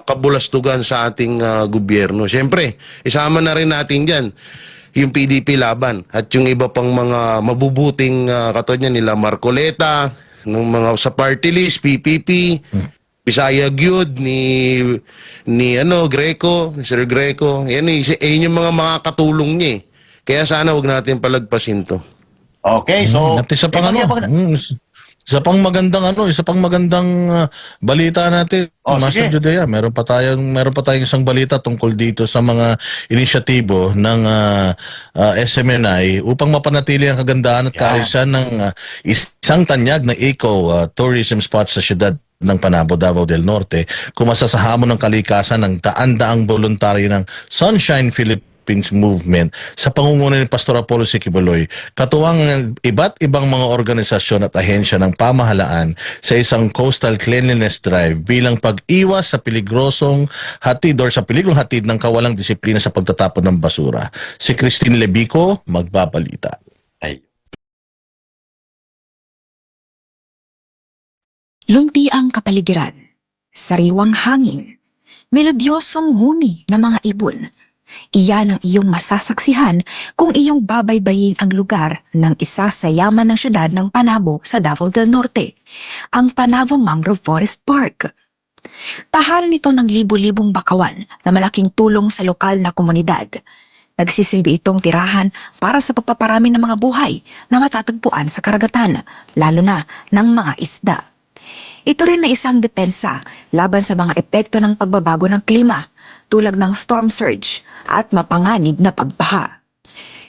kabulastugan sa ating gobyerno. Siyempre, isama na rin natin dyan yung PDP laban at yung iba pang mga mabubuting katulad niya nila Marcoleta, ng mga sa party list, PPP, Bisaya Gyud, ni Greco, ni Sir Greco. Yan yung mga makakatulong niya eh. Kaya sana wag natin palagpasin to. Okay, so At isa pang magandang balita natin, Master Judea. Meron pa tayong isang balita tungkol dito sa mga inisyatibo ng SMNI upang mapanatili ang kagandahan at kaayusan ng isang tanyag na eco-tourism spot sa syudad ng Panabo, Davao del Norte, kumasa sa hamon ng kalikasan ng daan-daang voluntaryo ng Sunshine Philippines Movement sa pangunguna ni Pastor Apollo Cubuloy, katuwang iba't ibang mga organisasyon at ahensya ng pamahalaan sa isang coastal cleanliness drive bilang pag-iwas sa peligrong hatid ng kawalang disiplina sa pagtatapon ng basura. Si Christine Lebico magbabalita. Lunti ang kapaligiran, sariwang hangin, melodyosong huni ng mga ibon. Iyan ang iyong masasaksihan kung iyong babaybayin ang lugar ng isa sa yaman ng syudad ng Panabo sa Davao del Norte, ang Panabo Mangrove Forest Park. Tahanan ito ng libu-libong bakawan na malaking tulong sa lokal na komunidad. Nagsisilbi itong tirahan para sa pagpaparami ng mga buhay na matatagpuan sa karagatan, lalo na ng mga isda. Ito rin na isang depensa laban sa mga epekto ng pagbabago ng klima, tulad ng storm surge at mapanganib na pagbaha.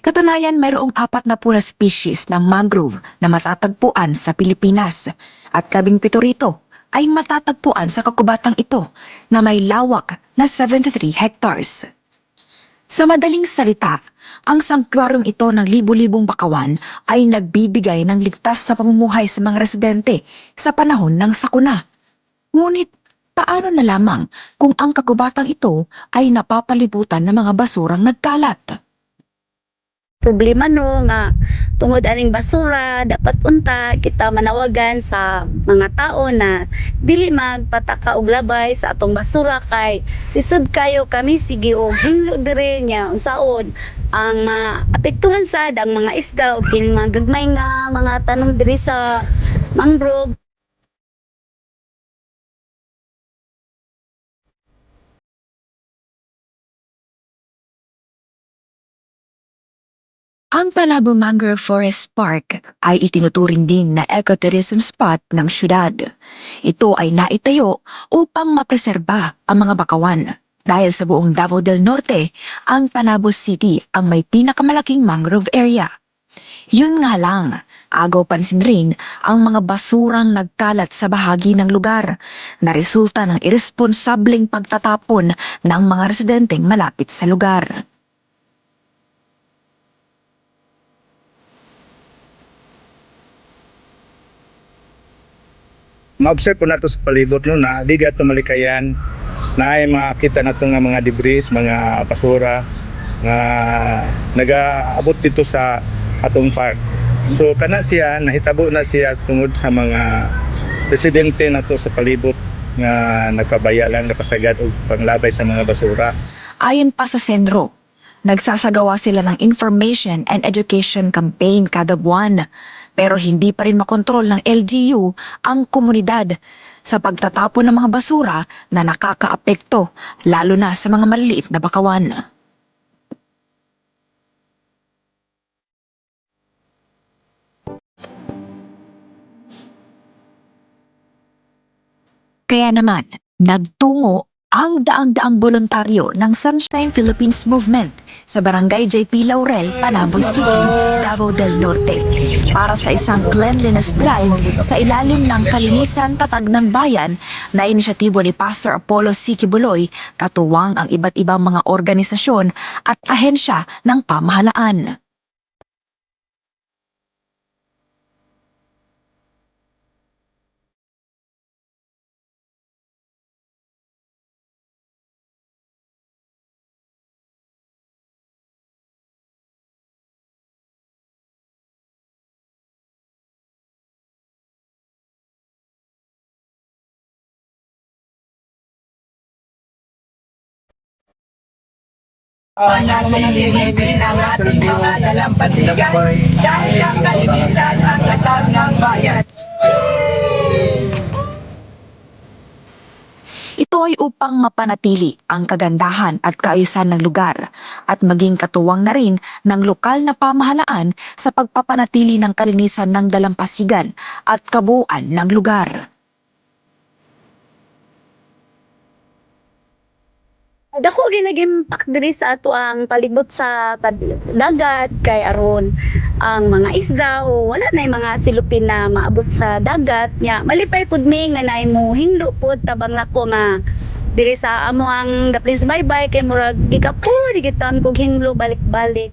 Katunayan, mayroong 40 na species ng mangrove na matatagpuan sa Pilipinas at 17 rito ay matatagpuan sa kakubatang ito na may lawak na 73 hectares. Sa madaling salita, ang sangtuaryong ito ng libu-libong bakawan ay nagbibigay ng ligtas sa pamumuhay sa mga residente sa panahon ng sakuna. Ngunit, paano na lamang kung ang kagubatang ito ay napapalibutan ng mga basurang nagkalat? Problema nga tungod aning basura dapat unta kita manawagan sa mga tao na dili magpataka og labay sa atong basura kay lisod kayo kami sige og hinlo dire nya unsaon ang maapektuhan sad ang mga isda o kining mga gagmay nga mga tanom diri sa mangrove. Ang Panabo Mangrove Forest Park ay itinuturing din na ecotourism spot ng syudad. Ito ay naitayo upang mapreserba ang mga bakawan. Dahil sa buong Davao del Norte, ang Panabo City ang may pinakamalaking mangrove area. Yun nga lang, agaw pansin rin ang mga basurang nagkalat sa bahagi ng lugar na resulta ng irresponsableng pagtatapon ng mga residenteng malapit sa lugar. Ma-observe po nato sa palibot no na ligat na malikayan na ay makita nato nga mga debris, mga basura nga nagaabot dito sa atong park. So kana siya nahitabo na siya tungod sa mga residente nato sa palibot nga nagpabaya lang napasagad og panglabay sa mga basura. Ayon pa sa Senro, nagsasagawa sila ng information and education campaign kada buwan. Pero hindi pa rin makontrol ng LGU ang komunidad sa pagtatapon ng mga basura na nakakaapekto, lalo na sa mga maliliit na bakawan. Kaya naman, nagtungo ang daang-daang voluntaryo ng Sunshine Philippines Movement sa Barangay JP Laurel, Panabo City, Davao del Norte para sa isang cleanliness drive sa ilalim ng Kalinisan Tatag ng Bayan na inisyatibo ni Pastor Apollo Cubuloy, katuwang ang iba't ibang mga organisasyon at ahensya ng pamahalaan. Panatilisin ang ating mga dalampasigan dahil ang kalinisan ang tatag ng bayan. Ito ay upang mapanatili ang kagandahan at kaayusan ng lugar at maging katuwang na rin ng lokal na pamahalaan sa pagpapanatili ng kalinisan ng dalampasigan at kabuuan ng lugar. Dako ginag-impact diri sa ato ang palibot sa dagat kay aron ang mga isda o wala na mga silupin na maabot sa dagat nya malipay pud mi nga naay mo hinglo pud tabang nako nga diri sa amo ang the Prince Baybay kay murag gikapud gitan kog hinglo balik-balik.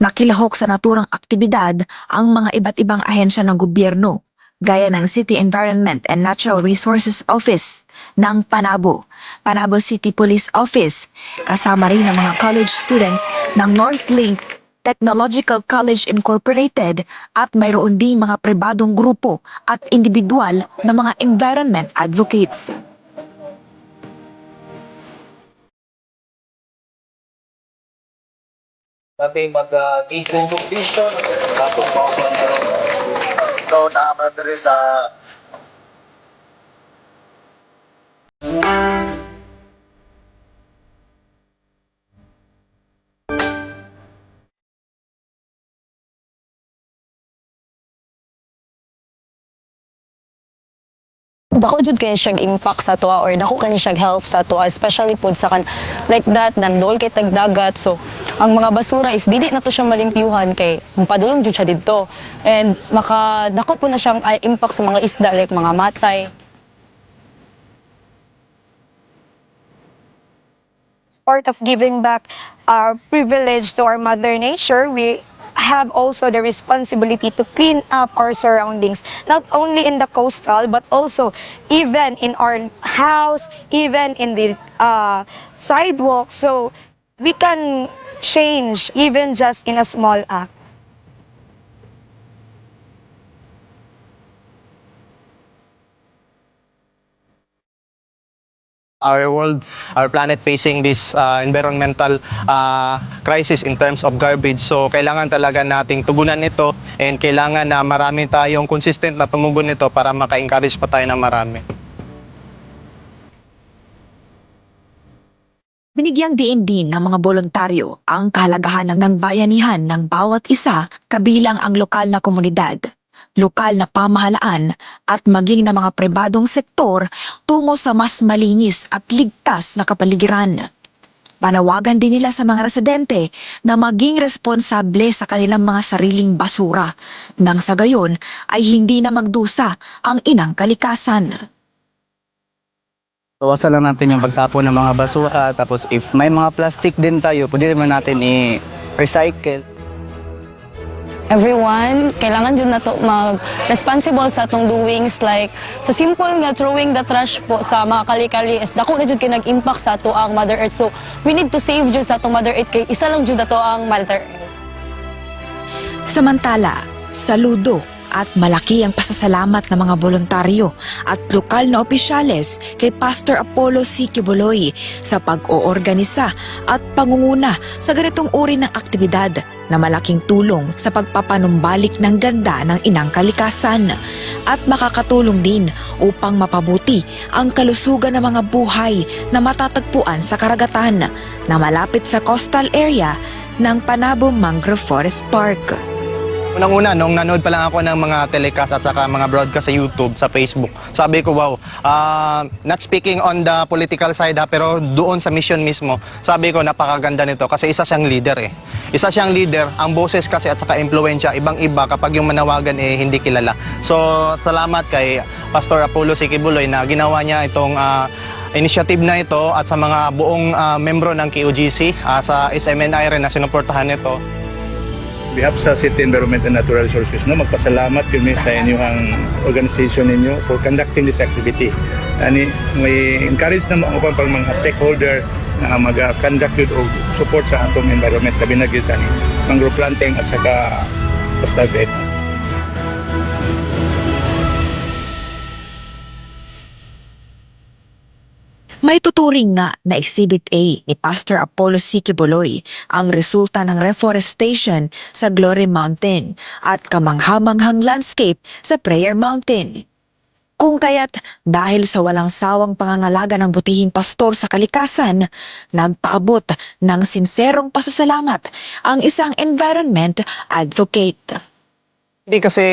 Nakilahok sa naturang aktibidad ang mga iba't ibang ahensya ng gobyerno gaya ng City Environment and Natural Resources Office ng Panabo, Panabo City Police Office, kasama rin ang mga college students ng Northlink Technological College Incorporated at mayroon ding mga pribadong grupo at individual na mga environment advocates. Sabi mag-case dito, tapos so naman diri sa dako jud kay siyang impact sa tuwa or dako kani siyang help sa tuwa, especially pud sa kan like that nandol kay tagdagat. So ang mga basura if dili na to siya malimpyuhan kay mapadulong jud siya didto and maka dako po na siyang impact sa mga isda like mga matay. Part of giving back our privilege to our mother nature, we have also the responsibility to clean up our surroundings, not only in the coastal but also even in our house, even in the sidewalk, so we can change even just in a small act. Our world, our planet facing this environmental crisis in terms of garbage. So kailangan talaga nating tugunan ito and kailangan na marami tayong consistent na tumugon nito para maka-encourage pa tayo ng marami. Binigyang diin din ng mga voluntaryo ang kahalagahan ng bayanihan ng bawat isa kabilang ang lokal na komunidad, lokal na pamahalaan at maging ng mga pribadong sektor tungo sa mas malinis at ligtas na kapaligiran. Panawagan din nila sa mga residente na maging responsable sa kanilang mga sariling basura nang sa gayon ay hindi na magdusa ang inang kalikasan. Bawasan lang natin yung pagtapon ng mga basura, tapos if may mga plastic din tayo, pwede naman natin i-recycle. Everyone, kailangan dyan na to mag-responsible sa atong doings, like sa simple nga throwing the trash po sa mga kali-kali is dako na dyan kayo nag-impact sa ato ang Mother Earth. So we need to save dyan sa atong Mother Earth kay isa lang dyan na to ang Mother Earth. Samantala, saludo at malaki ang pasasalamat ng mga voluntaryo at lokal na opisyales kay Pastor Apollo C. Kibuloy sa pag-oorganisa at pangunguna sa ganitong uri ng aktibidad na malaking tulong sa pagpapanumbalik ng ganda ng inang kalikasan at makakatulong din upang mapabuti ang kalusugan ng mga buhay na matatagpuan sa karagatan na malapit sa coastal area ng Panabo Mangrove Forest Park. Unang-una, nung nanood pa lang ako ng mga telecast at saka mga broadcast sa YouTube, sa Facebook, sabi ko, wow, not speaking on the political side pero doon sa mission mismo, sabi ko, napakaganda nito kasi isa siyang leader eh. Isa siyang leader, ang boses kasi at saka impluensya, ibang-iba kapag yung manawagan hindi kilala. So, salamat kay Pastor Apollo C. Kibuloy na ginawa niya itong initiative na ito at sa mga buong membro ng KOGC, sa SMNI rin na sinuportahan nito. Behalf sa City Environment and Natural Resources, magpasalamat kami sa inyong organization ninyo for conducting this activity. May encourage naman ako pang mga stakeholder na mag-conduct o support sa atong environment, labi na sa mangrove planting at saka coastal bed. May tuturing nga na Exhibit A ni Pastor Apollo C. Kibuloy ang resulta ng reforestation sa Glory Mountain at kamanghamanghang landscape sa Prayer Mountain. Kung kaya't dahil sa walang sawang pangangalaga ng butihing pastor sa kalikasan, nagpaabot ng sinserong pasasalamat ang isang environment advocate. Hindi kasi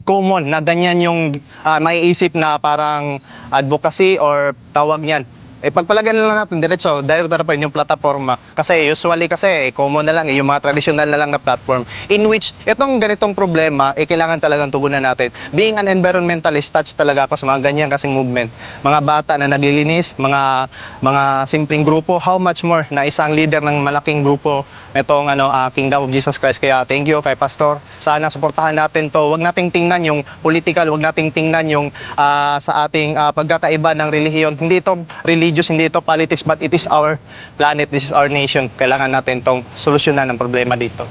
common na ganyan yung maiisip na parang advocacy or tawag niyan. Pagpalagyan na lang natin diretso, direct na pa yung plataforma. Kasi usually common na lang, yung mga traditional na lang na platform. In which, itong ganitong problema, kailangan talagang tugunan natin. Being an environmentalist, touch talaga ako sa mga ganyan kasing movement. Mga bata na naglilinis, mga simpleng grupo, how much more na isang leader ng malaking grupo, itong Kingdom of Jesus Christ. Kaya thank you kay Pastor. Sana suportahan natin to. Huwag nating tingnan yung political, huwag nating tingnan yung sa ating pagkakaiba ng relihiyon. Hindi ito religious, hindi ito politics, but it is our planet, this is our nation. Kailangan natin tong solusyonan ng problema dito.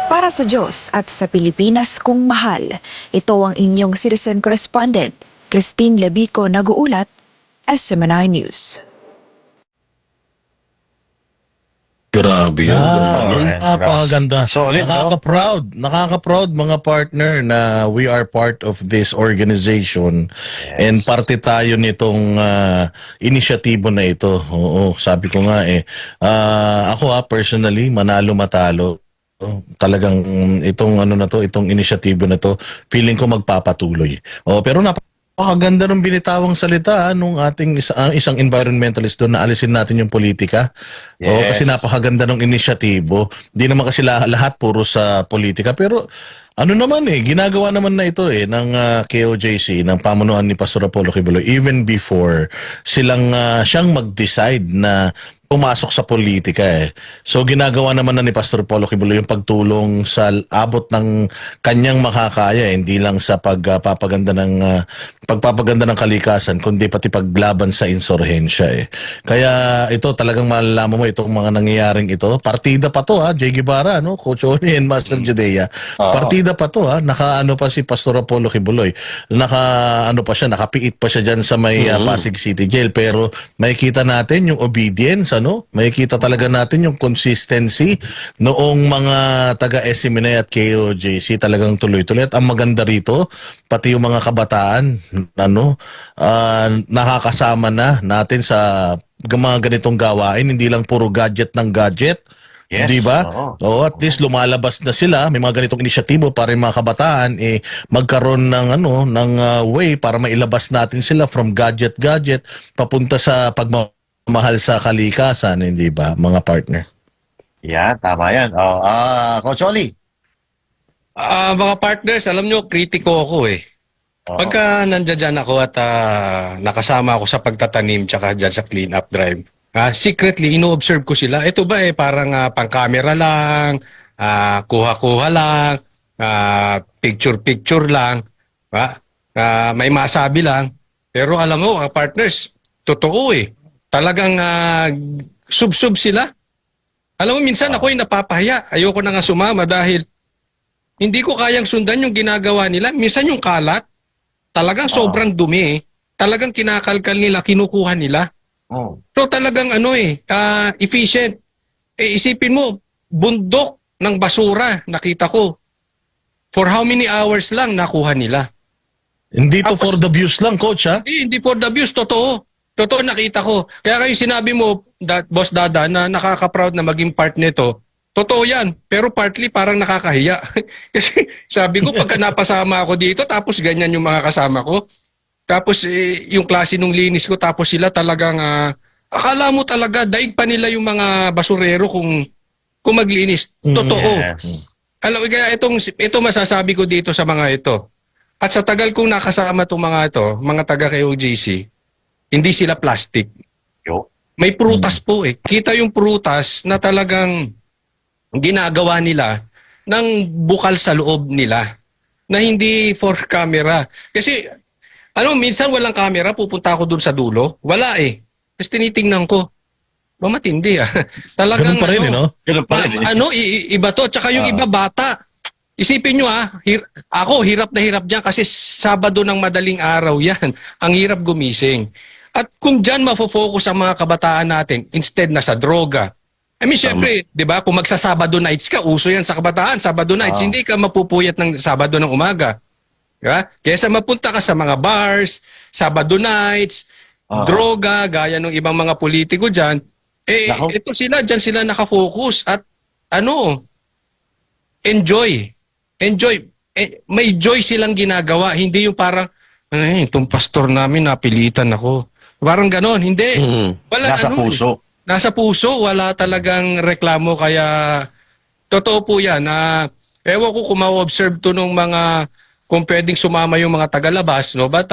Para sa Diyos at sa Pilipinas kung mahal, ito ang inyong citizen correspondent, Christine Lebico, nag-uulat, SMNI News. Grabe yun. Napakaganda. Solid, Nakaka-proud mga partner na we are part of this organization and parte tayo nitong inisyatibo na ito. Oo, sabi ko nga ako personally, manalo matalo. Talagang itong itong inisyatibo na to, feeling ko magpapatuloy. Pero napakaganda ng binitawang salita nung ating isang environmentalist doon na alisin natin yung politika. Kasi napakaganda ng inisyatibo. Di naman kasi lahat puro sa politika, pero ginagawa naman na ito ng KOJC, ng pamunuan ni Pastor Apollo Kibuloy, even before siyang mag-decide na pumasok sa politika So ginagawa naman na ni Pastor Apollo Kibuloy yung pagtulong sa abot ng kanyang makakaya, hindi lang sa pagpapaganda ng kalikasan, kundi pati paglaban sa insurhensya Kaya ito talagang malalaman mo itong mga nangyayaring ito. Partida pa to Jay Guevara, Coach Oni and Master Judea. Partida pa to naka pa si Pastor Apollo Kibuloy. Nakapiit pa siya diyan sa may Pasig City Jail, pero makikita natin yung obedience, makikita talaga natin yung consistency noong mga taga SMNI at KOJC, talagang tuloy-tuloy. At ang maganda rito, pati yung mga kabataan, nakakasama na natin sa mga ganitong gawain, hindi lang puro gadget ng gadget. Yes, di ba? At least lumalabas na sila, may mga ganitong inisyatibo para yung mga kabataan magkaroon ng way para mailabas natin sila from gadget papunta sa pagmamahal sa kalikasan, hindi ba, mga partner? Tama yan. Coach Oli. Mga partners, alam nyo, kritiko ako Pagka nandiyan ako at nakasama ako sa pagtatanim tsaka dyan sa clean up drive, secretly, ino-observe ko sila. Ito ba parang pang-camera lang, kuha-kuha lang, picture-picture lang, may masabi lang. Pero alam mo, partners, totoo Talagang sub-sub sila. Alam mo, minsan ako'y napapahiya. Ayoko na nga sumama dahil hindi ko kayang sundan yung ginagawa nila. Minsan yung kalat, talagang sobrang dumi Talagang kinakalkal nila, kinukuha nila. So talagang efficient. Isipin mo, bundok ng basura, nakita ko. For how many hours lang nakuha nila? Hindi to for the views lang, coach, ha? Hindi for the views, totoo. Totoo, nakita ko. Kaya kayo sinabi mo, Boss Dada, na nakaka-proud na maging part nito, totoo yan. Pero partly parang nakakahiya. Kasi sabi ko, pagka napasama ako dito, tapos ganyan yung mga kasama ko. Tapos yung klase nung linis ko, tapos sila talagang, akala mo talaga, daig pa nila yung mga basurero kung maglinis. Totoo. Yes. Alam mo, kaya ito masasabi ko dito sa mga ito. At sa tagal kong nakasama itong mga ito, mga taga KOJC, hindi sila plastic. May prutas po eh. Kita yung prutas na talagang ginagawa nila ng bukal sa loob nila na hindi for camera. Kasi minsan walang camera, pupunta ako dun sa dulo. Wala eh. Tapos tinitingnan ko. Matindi ah. Talagang Ganun pa rin no? Ganun pa rin iba to. Tsaka yung iba bata. Isipin nyo ako hirap na hirap dyan kasi Sabado ng madaling araw yan. Ang hirap gumising. At kung dyan mafo-focus ang mga kabataan natin instead na sa droga. Syempre, di ba, kung magsa-Sabado nights ka, uso yan sa kabataan, Sabado nights, hindi ka mapupuyat ng Sabado ng umaga. Diba? Kesa mapunta ka sa mga bars, Sabado nights, droga, gaya ng ibang mga politiko dyan, ito sila, dyan sila nakafocus at enjoy. May joy silang ginagawa, hindi yung parang, itong pastor namin, napilitan ako. Parang ganon, hindi. Wala, Nasa puso. Nasa puso, wala talagang reklamo. Kaya, totoo po yan. Ewan ko kung ma-observe to nung kung pwedeng sumama yung mga tagalabas, no? But,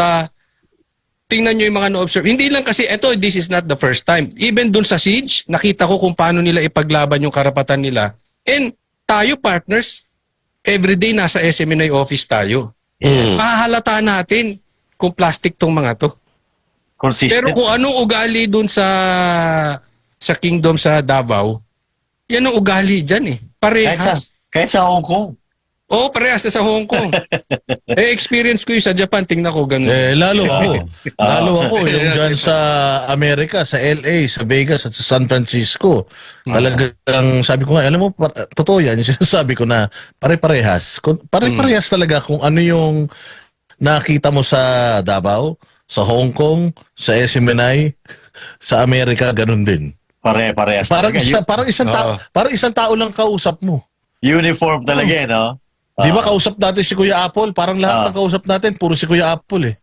tingnan nyo yung mga na-observe. Hindi lang kasi, this is not the first time. Even dun sa siege, nakita ko kung paano nila ipaglaban yung karapatan nila. And, tayo partners, everyday nasa SMNI office tayo. Mahahalata natin kung plastic tong mga to. Consistent. Pero kung anong ugali dun sa Kingdom sa Davao, yan ang ugali dyan eh. Parehas. Kahit sa Hong Kong. Oo, parehas na sa Hong Kong. Experience ko yung sa Japan, tingnan ko ganun. Lalo ako, yung dyan sa Amerika, sa LA, sa Vegas at sa San Francisco. Talagang sabi ko nga, alam mo, totoo yan, yung sinasabi ko na pare-parehas. Pare-parehas talaga kung ano yung nakita mo sa Davao, sa Hong Kong, sa SMNI, sa Amerika, ganun din. Pare-parehas talaga. Parang isang tao lang kausap mo. Uniform talaga no? Di ba kausap natin si Kuya Apple? Parang lahat ng kausap natin, puro si Kuya Apple eh.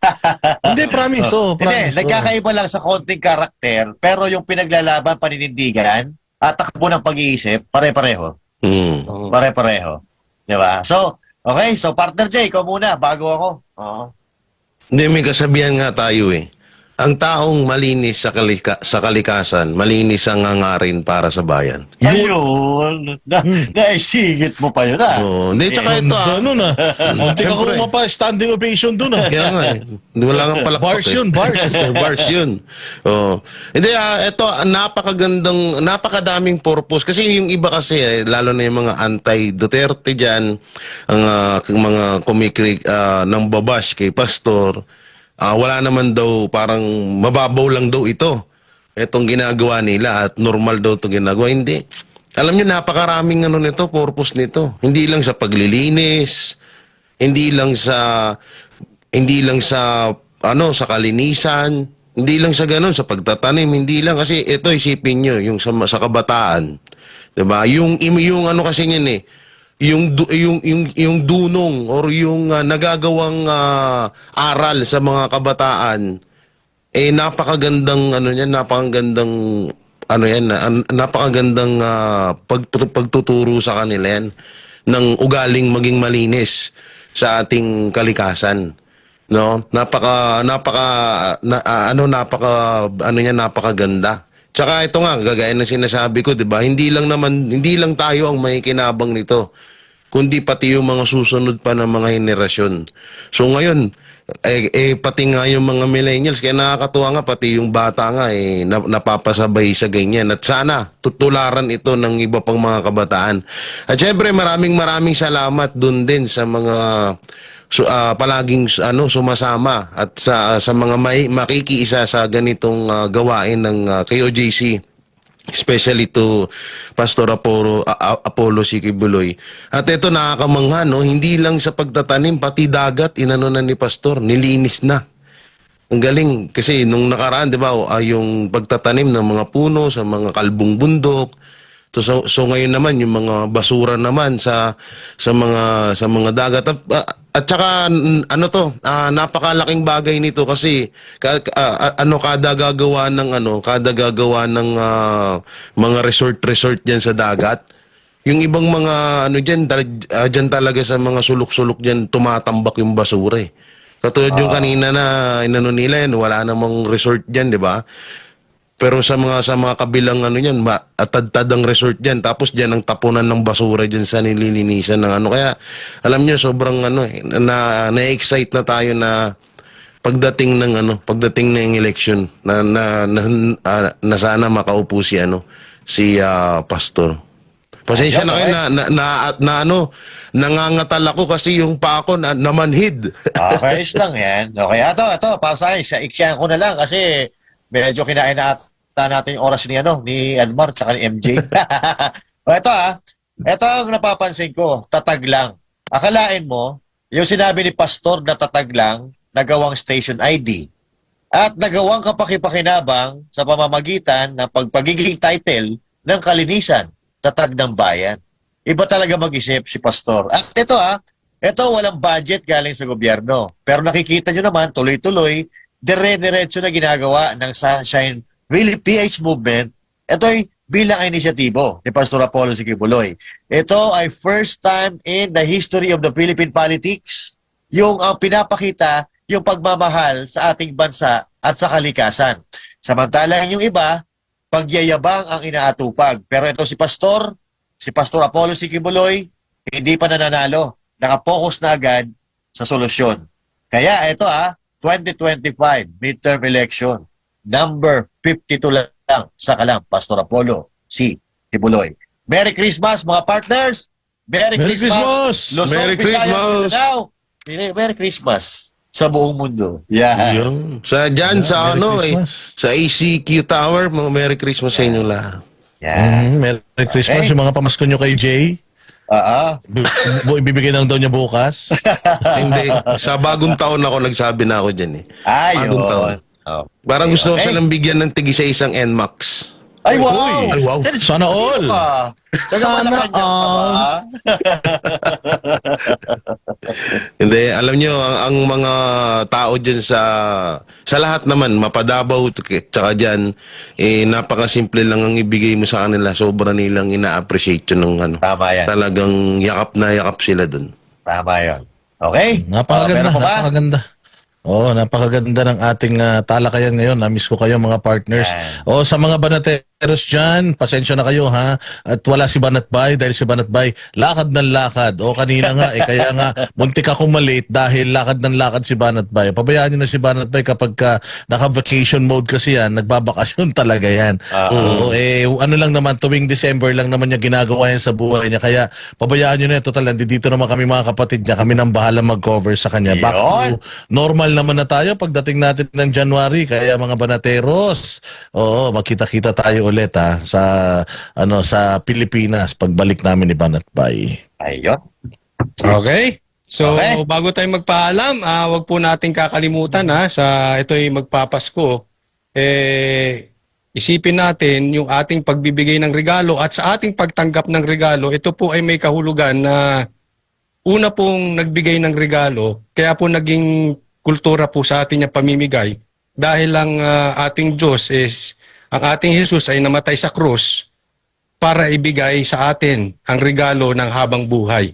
Hindi, promise. Hindi, nagkakaiba lang sa konting karakter, pero yung pinaglalaban, paninindigan, at takbo ng pag-iisip, pare-pareho. Pare-pareho. Di ba? So, okay, so partner Jay, ikaw muna, bago ako. Hindi, may kasabihan nga tayo eh. Ang taong malinis sa kalikasan, malinis ang hangarin para sa bayan. Ayun. Naisingit mo pa yun Hindi, tsaka ito Ganun Muntik ako mapa-standing ovation dun Kaya nga wala kang palakpak Bars yun, bars. Bars yun. Hindi, ito, napakadaming purpose. Kasi yung iba kasi, lalo na yung mga anti-Duterte dyan, ang mga kumikrik ng babash kay Pastor, wala naman daw, parang mababaw lang daw ito. Itong ginagawa nila at normal daw itong ginagawa. Hindi. Alam niyo, napakaraming nito, purpose nito. Hindi lang sa paglilinis, hindi lang sa sa kalinisan, hindi lang sa ganun, sa pagtatanim, hindi lang. Kasi ito, isipin nyo, yung sa kabataan. Diba? Yung kasi yun yung dunong or yung nagagawang aral sa mga kabataan napakagandang napakagandang pagtuturo sa kanila yan ng ugaling maging malinis sa ating kalikasan, no? Napakaganda. Tsaka ito nga, gagaya ng sinasabi ko, 'di ba? Hindi lang tayo ang may kinabang nito, kundi pati yung mga susunod pa ng mga henerasyon. So ngayon, pati nga yung mga millennials, kaya nakakatuwa nga, pati yung bata nga, napapasabay sa ganyan. At sana, tutularan ito ng iba pang mga kabataan. At syempre, maraming salamat dun din sa mga palaging sumasama at sa mga makikiisa sa ganitong gawain ng KOJC. especially to Pastor Apollo C. Kibuloy. At ito nakakamangha, no? Hindi lang sa pagtatanim, pati dagat, inano na ni Pastor, nilinis na. Ang galing, kasi nung nakaraan, di ba, yung pagtatanim ng mga puno sa mga kalbong bundok. So ngayon naman, yung mga basura naman sa mga dagat. At saka, napakalaking bagay nito kasi kada gagawa ng mga resort diyan sa dagat. Yung ibang mga diyan talaga sa mga sulok-sulok diyan tumatambak yung basura eh. Katulad yung kanina na inano nila yan, wala namang resort diyan, di ba? Pero sa mga kabilang niyan, atad-tad ang resort diyan, tapos diyan ang tapunan ng basura diyan sa nililinisan ng kaya alam niyo sobrang na-excite na tayo na pagdating ng election na sana makaupo si Pastor. Pasensya na kayo nangangatal ako kasi yung pa ako namanhid. Okay, lang yan. Okay, ito, para sa akin, iksyan ko na lang kasi medyo kinain natin yung oras ni Almar tsaka ni MJ. Ito ang napapansin ko, tatag lang. Akalain mo, yung sinabi ni Pastor na tatag lang, nagawang station ID at nagawang kapakipakinabang sa pamamagitan ng pagpagiging title ng kalinisan, tatag ng bayan. Iba talaga mag-isip si Pastor. At ito walang budget galing sa gobyerno. Pero nakikita nyo naman, tuloy-tuloy, dire-diretso na ginagawa ng Sunshine Really PH Movement. Ito ay bilang inisyatibo ni Pastor Apollo C. Kibuloy. Ito ay first time in the history of the Philippine politics yung pinapakita yung pagmamahal sa ating bansa at sa kalikasan. Samantalang yung iba, pagyayabang ang inaatupag. Pero ito si Pastor Apollo C. Kibuloy, hindi pa nananalo. Nakapokus na agad sa solusyon. Kaya ito 2025 midterm election. Number 52 lang sa kalam, Pastor Apollo C. Kibuloy. Merry Christmas mga partners! Merry Christmas! Luzon, Merry Visayas, Christmas! Mindanao. Merry Christmas sa buong mundo. Yeah. Sa ACQ Tower, mga Merry Christmas sa inyo lahat. Merry Christmas yung mga pamasko nyo kay Jay. Ibibigay lang daw niya bukas. Hindi. Sa bagong taon ako nagsabi na ako dyan eh. Bagong taon. Parang gusto ko silang bigyan ng tigi sa isang NMAX. Ay, wow! Ay, wow. Sana all. Sana all. Hindi, alam nyo, ang mga tao dyan sa lahat naman, Mapadabaw, tsaka dyan, napakasimple lang ang ibigay mo sa kanila. Sobra nilang ina-appreciate yun ng Tama yan. Talagang yakap na yakap sila dun. Tama yan. Okay? Napakaganda, meron pa ba? napakaganda. Napakaganda ng ating talakayan ngayon. Na-miss ko kayo mga partners. Sa mga banateros dyan, pasensya na kayo ha. At wala si Banatbay dahil si Banatbay lakad ng lakad. Kanina nga, kaya nga muntik akong malate dahil lakad ng lakad si Banatbay. Pabayaan nyo na si Banatbay kapag naka-vacation mode kasi yan, nagbabakasyon talaga yan. Ano lang naman, tuwing December lang naman niya ginagawa yan sa buhay niya. Kaya pabayaan nyo na, total, dito naman kami mga kapatid niya. Kami nang bahala mag-cover sa kanya. Back to normal naman na tayo pagdating natin ng January. Kaya mga banateros, magkita-kita tayo ulit sa Pilipinas pagbalik namin ni Banatbay. Ayun. Okay. So, bago tayo magpaalam, wag po nating kakalimutan sa ito'y magpapasko. Isipin natin yung ating pagbibigay ng regalo at sa ating pagtanggap ng regalo, ito po ay may kahulugan na una pong nagbigay ng regalo, kaya po naging kultura po sa atin yung pamimigay dahil ang ating Diyos ang ating Jesus ay namatay sa krus para ibigay sa atin ang regalo ng habang buhay.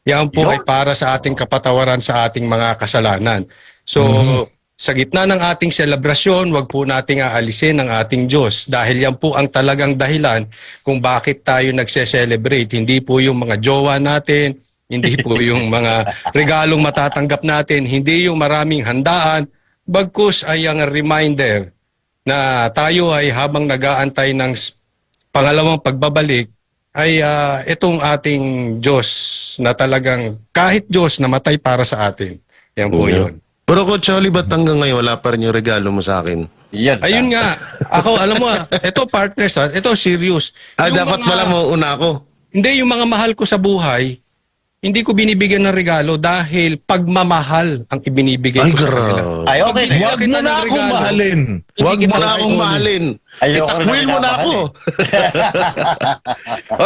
Yan po ay para sa ating kapatawaran sa ating mga kasalanan. So, sa gitna ng ating selebrasyon, wag po nating aalisin ang ating Diyos dahil yan po ang talagang dahilan kung bakit tayo nagse-celebrate. Hindi po yung mga jowa natin, hindi po yung mga regalong matatanggap natin, hindi yung maraming handaan, bagkus ay ang reminder na tayo ay habang nag-aantay ng pangalawang pagbabalik, ay itong ating Diyos na talagang kahit Diyos namatay para sa atin. Yan po yun. Pero Coach Oli, ba't hanggang ngayon wala pa rin yung regalo mo sa akin? Ayun nga. Ako, alam mo ito partners ito serious. Yung Dapat pala mauna ako. Hindi, yung mga mahal ko sa buhay, hindi ko binibigyan ng regalo dahil pagmamahal ang ibinibigay ko sa kanila. Ay, okay na. Huwag mo na akong mahalin. Huwag mo na akong mahalin. Itakbuhin mo na ako.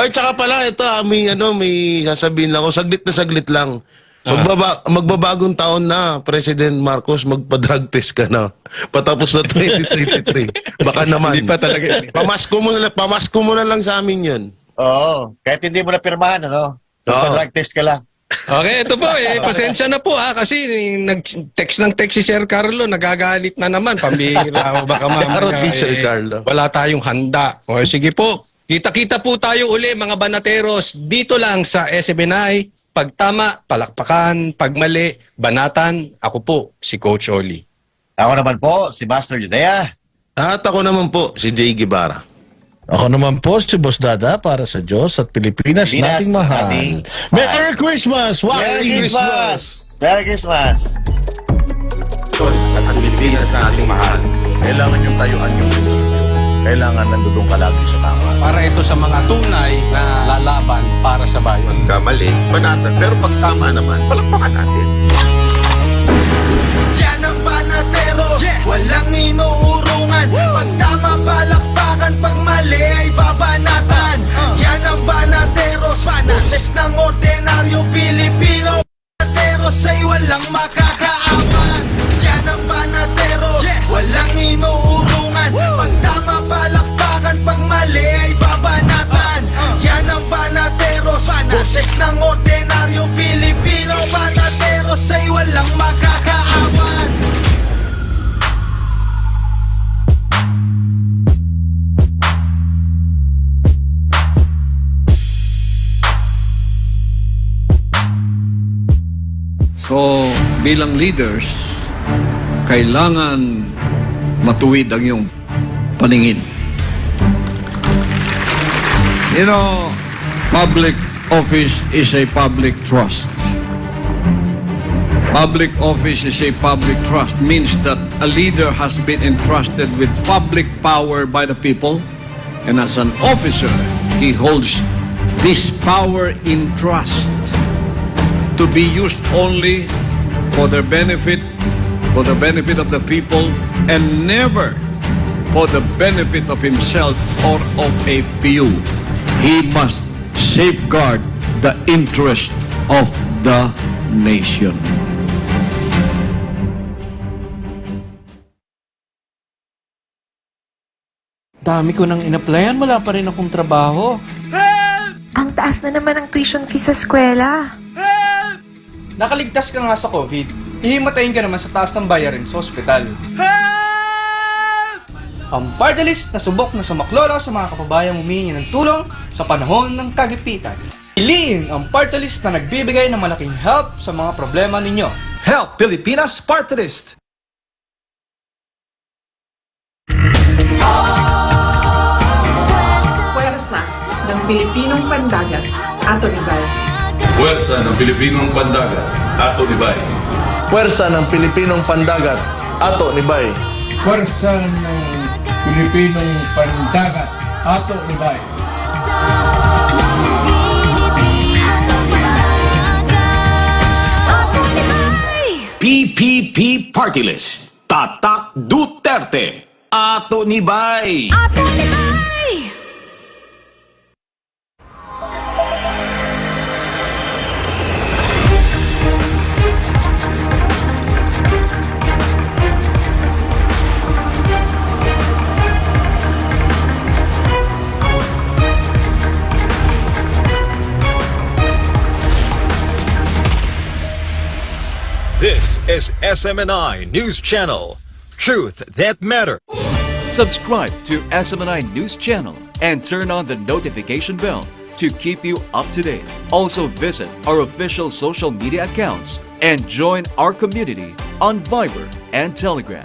Oy, tsaka pala, ito, may sasabihin lang ako. Saglit lang. Magbabagong taon na, President Marcos, magpa-drug test ka na. Patapos na 2023. Baka naman. Hindi pa talaga. Pamasko mo na lang sa amin yun. Oo. Kahit hindi mo na pirmahan, magpa-drug test ka lang. Okay, ito po pasensya na po kasi nag-text si Sir Carlo, nagagalit na naman. Pambihira, baka mamaya Sir Carlo. wala tayong handa. O sige po, kita-kita po tayo uli mga banateros dito lang sa SMNI. Pag tama, palakpakan. Pag mali, banatan. Ako po, si Coach Oli. Ako naman po, si Master Judea. At ako naman po, si Jay Guevara. Ako naman po si Boss Dada para sa Diyos at Pilipinas nating mahal. Merry Christmas! Merry Christmas! Merry Christmas! Diyos at ang Pilipinas na ating mahal. Kailangan yung tayuan yung prinsipyo. Kailangan nandudong ka lagi sa tama. Para ito sa mga tunay na lalaban para sa bayan. Magkamali, banatan. Pero pag tama naman, palakpakan natin. Yan ang banatero, walang inuurungan. Pag tama palakpakan, pag mali ay babanatan. Yan ang banateros, boses ng ordinaryong Pilipino. Banateros ay walang makakaaman. Yan ang banateros, walang inuurungan. Pag tama palakpakan, pag mali ay babanatan. Yan ang banateros, boses ng ordinaryong Pilipino. Banateros ay walang makakaawan. So, bilang leaders, kailangan matuwid ang iyong paningin. You know, public office is a public trust. Public office is a public trust means that a leader has been entrusted with public power by the people, and as an officer, he holds this power in trust to be used only for the benefit of the people and never for the benefit of himself or of a few. He must safeguard the interest of the nation. Dami ko nang in-applyan, wala pa rin akong trabaho. Ang taas na naman ang tuition fee sa eskwela. Nakaligtas ka nga sa COVID. Ihimatayin ka naman sa taas ng bayarin sa ospital. Ang party list na subok na sumaklolo sa mga kapabayang humihingi ng tulong sa panahon ng kagipitan. Piliin ang party list na nagbibigay ng malaking help sa mga problema ninyo. Help Pilipinas Party List. Puwersa ng Pilipinong Pandagat, Ato Nibay. Puwersa ng Pilipinong Pandagat, Ato Nibay. Puwersa ng Pilipinong Pandagat, Ato Nibay. Puwersa ng Pilipinong Pandagat, Ato Nibay. PPP Party List. Tatak Duterte. Ato Nibay. Ato Nibay! This is SMNI News Channel. Truth that matters. Subscribe to SMNI News Channel and turn on the notification bell to keep you up to date. Also visit our official social media accounts and join our community on Viber and Telegram.